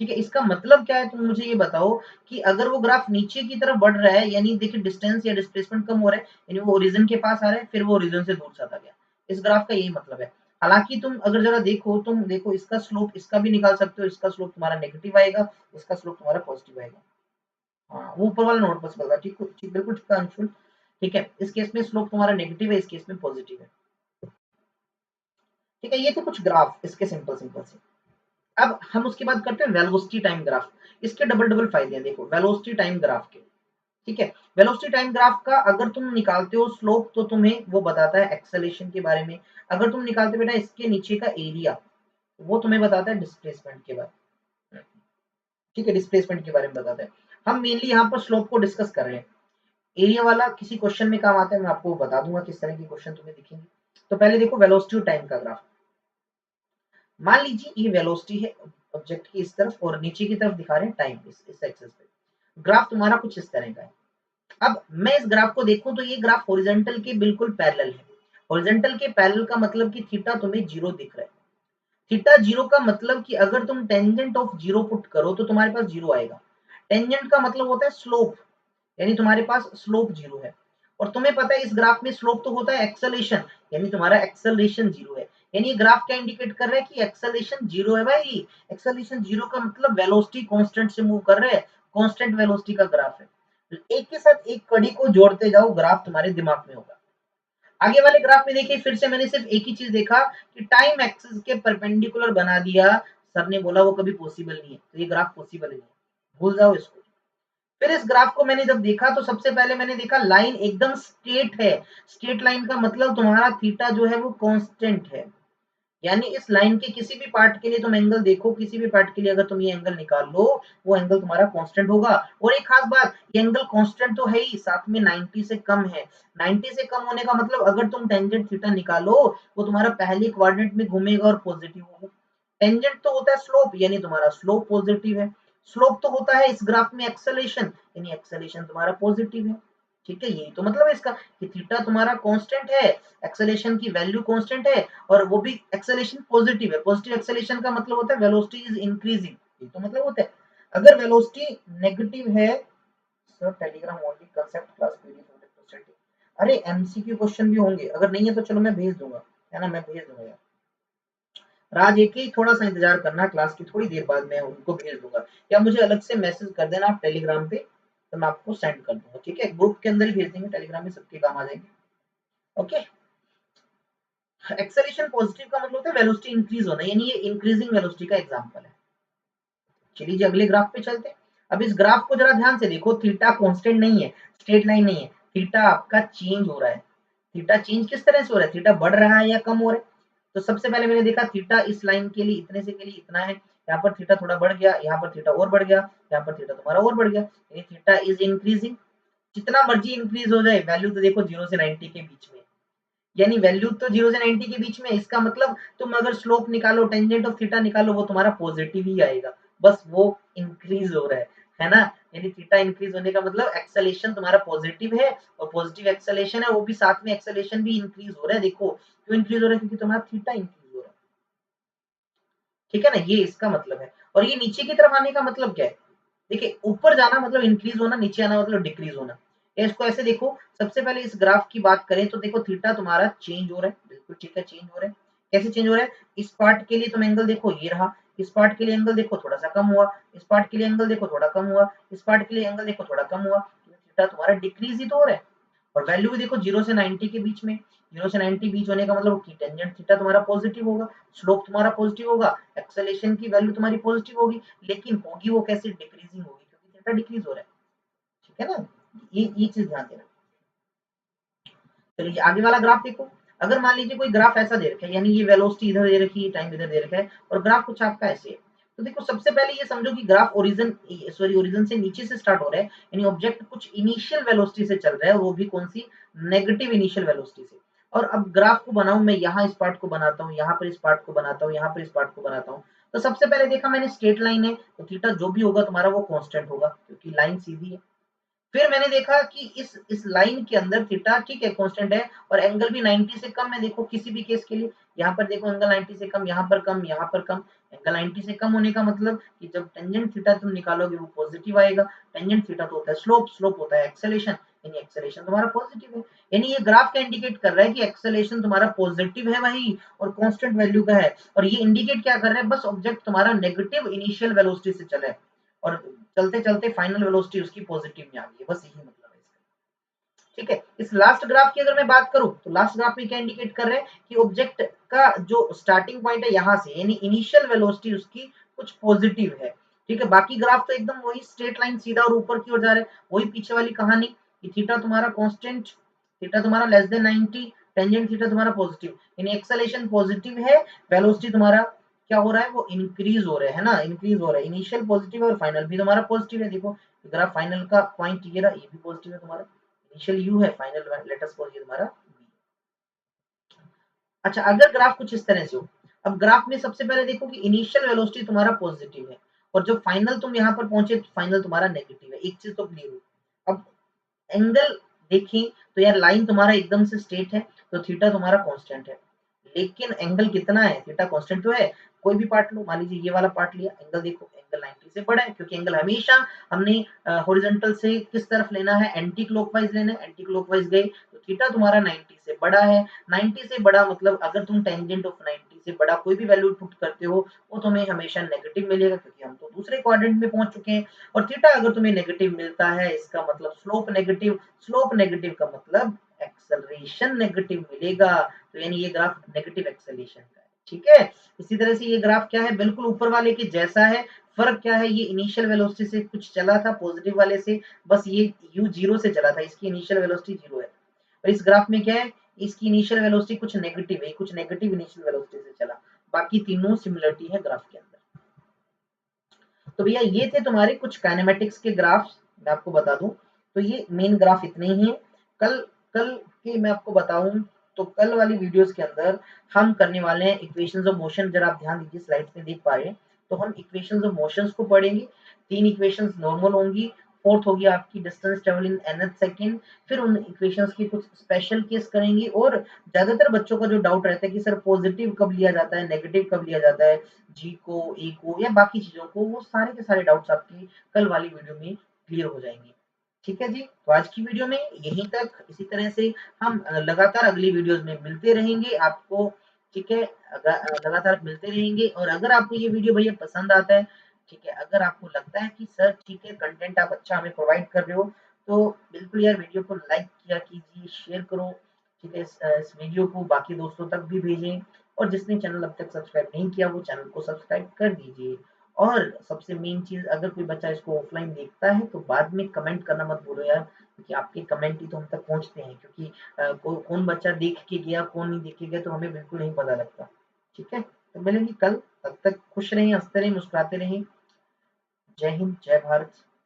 ठीक है, इसका मतलब क्या है, तुम मुझे ये बताओ कि अगर वो ग्राफ नीचे की तरफ बढ़ रहा है, यानी देखिए डिस्टेंस या डिस्प्लेसमेंट कम हो रहा है, यानी वो ओरिजिन के पास आ रहा है, फिर वो ओरिजिन से दूर चला गया। इस ग्राफ का यही मतलब है। हालांकि तुम अगर जरा देखो, तुम देखो इसका स्लोप इसका भी निकाल सकते हो, इसका स्लोप तुम्हारा नेगेटिव आएगा, इसका स्लोप तुम्हारा पॉजिटिव आएगा। हाँ, वो ऊपर वाला नोट पर चल रहा है, ठीक ठीक बिल्कुल ठीक है अंशुल। ठीक है, इस केस में स्लोप तुम्हारा नेगेटिव है, इस केस में पॉजिटिव है। ठीक है, ये थे कुछ ग्राफ इसके सिंपल सिंपल से। अब हम उसके बाद करते हैं वेलोसिटी टाइम ग्राफ। इसके डबल डबल फायदे हैं, देखो वेलोसिटी टाइम ग्राफ के। ठीक है, वेलोसिटी टाइम ग्राफ का अगर तुम निकालते हो स्लोप, तो तुम्हें वो बताता है एक्सेलेरेशन के बारे में। अगर तुम निकालते हो बेटा इसके नीचे का एरिया, वो तुम्हें बताता है डिस्प्लेसमेंट के बारे में। ठीक है, डिस्प्लेसमेंट के बारे में बताता है। हम मेनली यहाँ पर स्लोप को डिस्कस कर रहे हैं, एरिया वाला किसी क्वेश्चन में काम आता है, मैं आपको बता दूंगा किस तरह के क्वेश्चन तुम्हें दिखेंगे। तो पहले देखो वेलोसिटी टाइम का ग्राफ। मान लीजिए ये वेलोसिटी है ऑब्जेक्ट की इस तरफ, और नीचे की तरफ दिखा रहे हैं टाइम इस एक्सिस पे। ग्राफ तुम्हारा कुछ इस तरह का है। अब मैं इस ग्राफ को देखूं तो ये ग्राफ हॉरिजॉन्टल के बिल्कुल पैरेलल है। हॉरिजॉन्टल के पैरेलल का मतलब कि थीटा तुम्हें जीरो दिख रहा है। थीटा जीरो का मतलब कि अगर तुम टेंजेंट ऑफ जीरो पुट करो तो तुम्हारे पास जीरो आएगा। टेंजेंट का मतलब होता है स्लोप, यानी तुम्हारे पास स्लोप जीरो है। और तुम्हें पता है इस ग्राफ में स्लोप तो होता है एक्सेलरेशन, यानी तुम्हारा एक्सेलरेशन जीरो है। यानी ये ग्राफ क्या इंडिकेट कर रहा है कि एक्सेलरेशन जीरो है भाई। एक्सेलरेशन जीरो का मतलब वेलोसिटी कांस्टेंट से मूव कर रहे हैं, कांस्टेंट वेलोसिटी का ग्राफ है। एक के साथ एक कड़ी को जोड़ते जाओ, ग्राफ तुम्हारे दिमाग में होगा। आगे वाले ग्राफ में देखिए फिर से मैंने सिर्फ एक ही चीज देखा कि टाइम एक्सिस के परपेंडिकुलर बना दिया, सर ने बोला वो कभी पॉसिबल नहीं है, तो ये ग्राफ पॉसिबल नहीं है, भूल जाओ इसको। फिर इस ग्राफ को मैंने जब देखा तो सबसे पहले मैंने देखा लाइन एकदम स्ट्रेट है, स्ट्रेट लाइन का मतलब तुम्हारा थीटा जो है वो कांस्टेंट है, यानी इस लाइन के किसी भी पार्ट के लिए तुम एंगल देखो, किसी भी पार्ट के लिए अगर तुम ये एंगल निकाल लो वो एंगल तुम्हारा कांस्टेंट होगा। और एक खास बात, ये एंगल कांस्टेंट तो है ही, साथ में 90 से कम है। 90 से कम होने का मतलब अगर तुम टेंजेंट थीटा निकालो वो तुम्हारा पहले क्वाड्रेंट में घूमेगा और पॉजिटिव होगा। टेंजेंट तो होता है स्लोप, यानी तुम्हारा स्लोप पॉजिटिव है। स्लोप तो होता है इस ग्राफ में एक्सेलेरेशन, यानी एक्सेलेरेशन तुम्हारा पॉजिटिव है। ठीक है, यही तो मतलब है इसका कि थीटा तुम्हारा कांस्टेंट है, एक्सेलेरेशन की वैल्यू कांस्टेंट है, और वो भी एक्सेलेरेशन पॉजिटिव है। पॉजिटिव एक्सेलेरेशन का मतलब होता है वेलोसिटी इज इंक्रीजिंग, ये तो मतलब होता है। अगर वेलोसिटी नेगेटिव है, sir Telegram only concept class PDF 100%। अरे एमसीक्यू क्वेश्चन भी होंगे, अगर नहीं है तो चलो मैं भेज दूंगा, है ना, मैं भेज दूंगा यार। राज एक ही थोड़ा सा इंतजार करना, क्लास की थोड़ी देर बाद मैं उनको भेज दूंगा, या मुझे अलग से मैसेज कर देना आप टेलीग्राम पे, तो मैं आपको सेंड कर दूंगा। ठीक है, ग्रुप के अंदर ही भेज देंगे, टेलीग्राम में सबके काम आ जाएंगे। ओके, एक्सेलेरेशन पॉजिटिव का मतलब होता है वेलोसिटी इंक्रीज होना, यानी ये इंक्रीजिंग वेलोसिटी का एग्जांपल है। चलिए जी अगले ग्राफ पे चलते हैं। अब इस ग्राफ को जरा ध्यान से देखो, थीटा कांस्टेंट नहीं है, स्ट्रेट लाइन नहीं है, थीटा आपका चेंज हो रहा है। थीटा चेंज किस तरह से हो रहा है, थीटा बढ़ रहा है या कम हो रहा है? तो सबसे पहले मैंने देखा थीटा इस लाइन के लिए इतने से के लिए इतना है, यहाँ पर थीटा थोड़ा बढ़ गया, यहाँ पर थीटा और बढ़ गया, यहाँ पर थीटा तुम्हारा और बढ़ गया, यानी थीटा इज इंक्रीजिंग। जितना मर्जी इंक्रीज हो जाए, वैल्यू तो देखो 0 से 90 के बीच में, यानी वैल्यू तो 0 से 90 के बीच में, इसका मतलब तुम अगर स्लोप निकालो, टेंजेंट ऑफ थीटा निकालो, वो तुम्हारा पॉजिटिव ही आएगा, बस वो इंक्रीज हो रहा है ना। यानी थीटा इंक्रीज होने का मतलब एक्सेलेरेशन तुम्हारा पॉजिटिव है, और पॉजिटिव एक्सेलेरेशन है वो भी साथ में एक्सेलेरेशन भी इंक्रीज हो रहा है। देखो क्यों इंक्रीज हो रहा है, क्योंकि तुम्हारा थीटा इंक्रीज हो रहा है। ठीक है ना, ये इसका मतलब है। और ये नीचे की तरफ आने का मतलब क्या है, देखिए ऊपर जाना मतलब इंक्रीज होना, नीचे आना मतलब डिक्रीज होना। इसको ऐसे देखो, सबसे पहले इस ग्राफ की बात करें तो देखो थीटा तुम्हारा चेंज हो रहा है, बिल्कुल ठीक है, चेंज हो रहा है। कैसे चेंज हो रहा है, इस पार्ट के लिए तुम एंगल देखो ये रहा, इस पार्ट के लिए एंगल देखो थोड़ा सा कम हुआ, इस पार्ट के लिए एंगल देखो थोड़ा कम हुआ, इस पार्ट के लिए एंगल देखो थोड़ा कम हुआ, थीटा तुम्हारा डिक्रीज ही तो हो रहा है। और वैल्यू भी देखो 0 से 90 के बीच में, 0 से 90 बीच होने का मतलब कि टेंजेंट थीटा तुम्हारा पॉजिटिव होगा, स्लोप तुम्हारा पॉजिटिव होगा, एक्सेलेरेशन की वैल्यू तुम्हारी पॉजिटिव होगी, लेकिन होगी वो कैसे, डिक्रीजिंग होगी, क्योंकि थीटा डिक्रीज हो रहा है। ठीक है ना, ये चीज ध्यान देना। चलिए आगे वाला ग्राफ देखो। अगर मान लीजिए कोई ग्राफ ऐसा दे रखा है, यानी ये वेलोसिटी इधर दे रखी है, टाइम इधर दे रखा है, और ग्राफ कुछ आपका ऐसे है, तो देखो सबसे पहले ये समझो कि ग्राफ ओरिजिन से नीचे से स्टार्ट हो रहा है, यानी ऑब्जेक्ट कुछ इनिशियल वेलोसिटी से चल रहा है, और वो भी कौन सी, नेगेटिव इनिशियल वेलोसिटी से। और अब ग्राफ को बनाऊं मैं, यहाँ इस पार्ट को बनाता हूँ, यहाँ पर इस पार्ट को बनाता हूँ, यहाँ पर इस पार्ट को बनाता हूँ। तो सबसे पहले देखा मैंने स्ट्रेट लाइन है, तो थीटा जो भी होगा तुम्हारा वो कांस्टेंट होगा, क्योंकि लाइन सीधी है। फिर मैंने देखा कि इस लाइन के अंदर थीटा ठीक है कांस्टेंट है, और एंगल भी 90 से कम है। देखो किसी भी केस के लिए, यहाँ पर देखो एंगल 90 से कम, यहाँ पर कम, यहाँ पर कम। एंगल 90 से कम होने का मतलब कि जब टेंजेंट थीटा तुम निकालोगे वो पॉजिटिव आएगा। टेंजेंट थीटा तो होता है स्लोप, स्लोप होता है एक्सेलेरेशन, यानी एक्सेलेरेशन तुम्हारा पॉजिटिव है। यानी ये ग्राफ क्या इंडिकेट कर रहा है कि एक्सेलेरेशन तुम्हारा पॉजिटिव है वही, और कांस्टेंट वैल्यू का है। और ये इंडिकेट क्या कर रहा है, बस ऑब्जेक्ट तुम्हारा नेगेटिव इनिशियल वेलोसिटी से चला है, और चलते चलते फाइनल वेलोसिटी उसकी पॉजिटिव में आ गई है, बस यही मतलब है इसका। ठीक है, इस लास्ट ग्राफ की अगर मैं बात करूं तो लास्ट ग्राफ में क्या इंडिकेट कर रहे हैं कि ऑब्जेक्ट का जो स्टार्टिंग पॉइंट है यहाँ से, यानी इनिशियल वेलोसिटी उसकी कुछ पॉजिटिव है। ठीक है, बाकी ग्राफ तो एकदम वही स्ट्रेट लाइन सीधा और ऊपर की ओर जा रहा है, वही पीछे वाली कहानी कि थीटा तुम्हारा कांस्टेंट, थीटा तुम्हारा लेस देन 90, टेंजेंट थीटा तुम्हारा पॉजिटिव, यानी एक्सेलेरेशन पॉजिटिव है, वेलोसिटी तुम्हारा क्या हो रहा है, वो इंक्रीज हो रहा है ना, इंक्रीज हो रहा है। इनिशियल पॉजिटिव है और फाइनल भी तुम्हारा पॉजिटिव है। देखो ग्राफ फाइनल का पॉइंट ये रहा, ये भी पॉजिटिव है तुम्हारा, इनिशियल यू है, फाइनल लेट अस सपोज ये तुम्हारा v। अच्छा, अगर ग्राफ कुछ इस तरह से हो, अब ग्राफ में सबसे पहले देखो कि इनिशियल वेलोसिटी तुम्हारा पॉजिटिव है, और जब फाइनल तुम यहाँ पर पहुंचे तो फाइनल तुम्हारा नेगेटिव है, एक चीज तो क्लियर हुई। अब एंगल देखें तो यार लाइन तुम्हारा एकदम से स्ट्रेट है, तो थीटा तुम्हारा कांस्टेंट है, लेकिन एंगल कितना है, थीटा कांस्टेंट तो है। कोई भी पार्ट लो, मान लीजिए ये वाला पार्ट लिया, एंगल देखो एंगल 90 से बड़ा है, क्योंकि एंगल हमेशा हमने हॉरिजॉन्टल से किस तरफ लेना है, एंटी क्लॉकवाइज लेना है। एंटी क्लॉकवाइज गए तो थीटा तुम्हारा 90 से बड़ा है। 90 से बड़ा मतलब अगर तुम टेंजेंट ऑफ 90 से बड़ा कोई भी वैल्यू पुट करते हो वो तुम्हें हमेशा नेगेटिव मिलेगा, क्योंकि हम तो दूसरे क्वाड्रेंट में पहुंच चुके हैं। और थीटा अगर तुम्हें नेगेटिव मिलता है, इसका मतलब स्लोप नेगेटिव, स्लोप नेगेटिव का मतलब एक्सेलरेशन नेगेटिव मिलेगा, तो यानी ये ग्राफ नेगेटिव एक्सेलरेशन का है, ठीक है। इसी तरह से ये ग्राफ क्या है, बिल्कुल ऊपर वाले के जैसा है। फर्क क्या है, ये इनिशियल वेलोसिटी से कुछ चला था पॉजिटिव वाले से, बस ये u 0 से चला था, इसकी इनिशियल वेलोसिटी 0 है। और इस ग्राफ में क्या है, इसकी इनिशियल वेलोसिटी कुछ नेगेटिव है, कुछ नेगेटिव इनिशियल वेलोसिटी से चला। बाकी तीनों सिमिलरिटी है ग्राफ के अंदर। तो भैया ये थे तुम्हारे कुछ काइनेमेटिक्स के ग्राफ्स, मैं आपको बता दूं। तो ये मेन ग्राफ इतने ही हैं। कल कल के मैं आपको बताऊं, तो कल वाली वीडियोस के अंदर हम करने वाले हैं इक्वेशंस ऑफ मोशन। जरा आप ध्यान दीजिए, स्लाइड्स में देख पा रहे हैं, तो हम इक्वेशंस ऑफ मोशंस को पढ़ेंगे। 3 इक्वेशंस नॉर्मल होंगी, फोर्थ होगी आपकी distance travel in nth second. फिर उन इक्वेशंस की कुछ स्पेशल केस करेंगे। और ज्यादातर बच्चों का जो डाउट रहता है कि सर पॉजिटिव कब लिया जाता है, नेगेटिव कब लिया जाता है, जी को, ए को या बाकी चीजों को, वो सारे के सारे डाउट्स आपके कल वाली वीडियो में क्लियर हो जाएंगे। ठीक है जी, तो आज की वीडियो में यहीं तक। इसी तरह से हम लगातार अगली वीडियोस में मिलते रहेंगे आपको, ठीक है। लगातार मिलते रहेंगे। और अगर आपको ये वीडियो भैया पसंद आता है, ठीक है, अगर आपको लगता है कि सर ठीक है कंटेंट आप अच्छा हमें प्रोवाइड कर रहे हो, तो बिल्कुल यार वीडियो को लाइक किया कीजिए, शेयर करो, ठीक है। इस वीडियो को बाकी दोस्तों तक भी भेजें। और जिसने चैनल अब तक सब्सक्राइब नहीं किया, वो चैनल को सब्सक्राइब कर दीजिए। और सबसे मेन चीज, अगर कोई बच्चा इसको ऑफलाइन देखता है तो बाद में कमेंट करना मत भूलो यार, क्योंकि आपके कमेंट ही तो हम तक पहुंचते हैं। क्योंकि कौन बच्चा देख के गया, कौन नहीं देख के गया, तो हमें बिल्कुल नहीं पता लगता। ठीक है, तो मिलेंगे कल, तब तक खुश रहें, हंसते रहें, मुस्कुराते रहें। जय हिंद, जय भारत।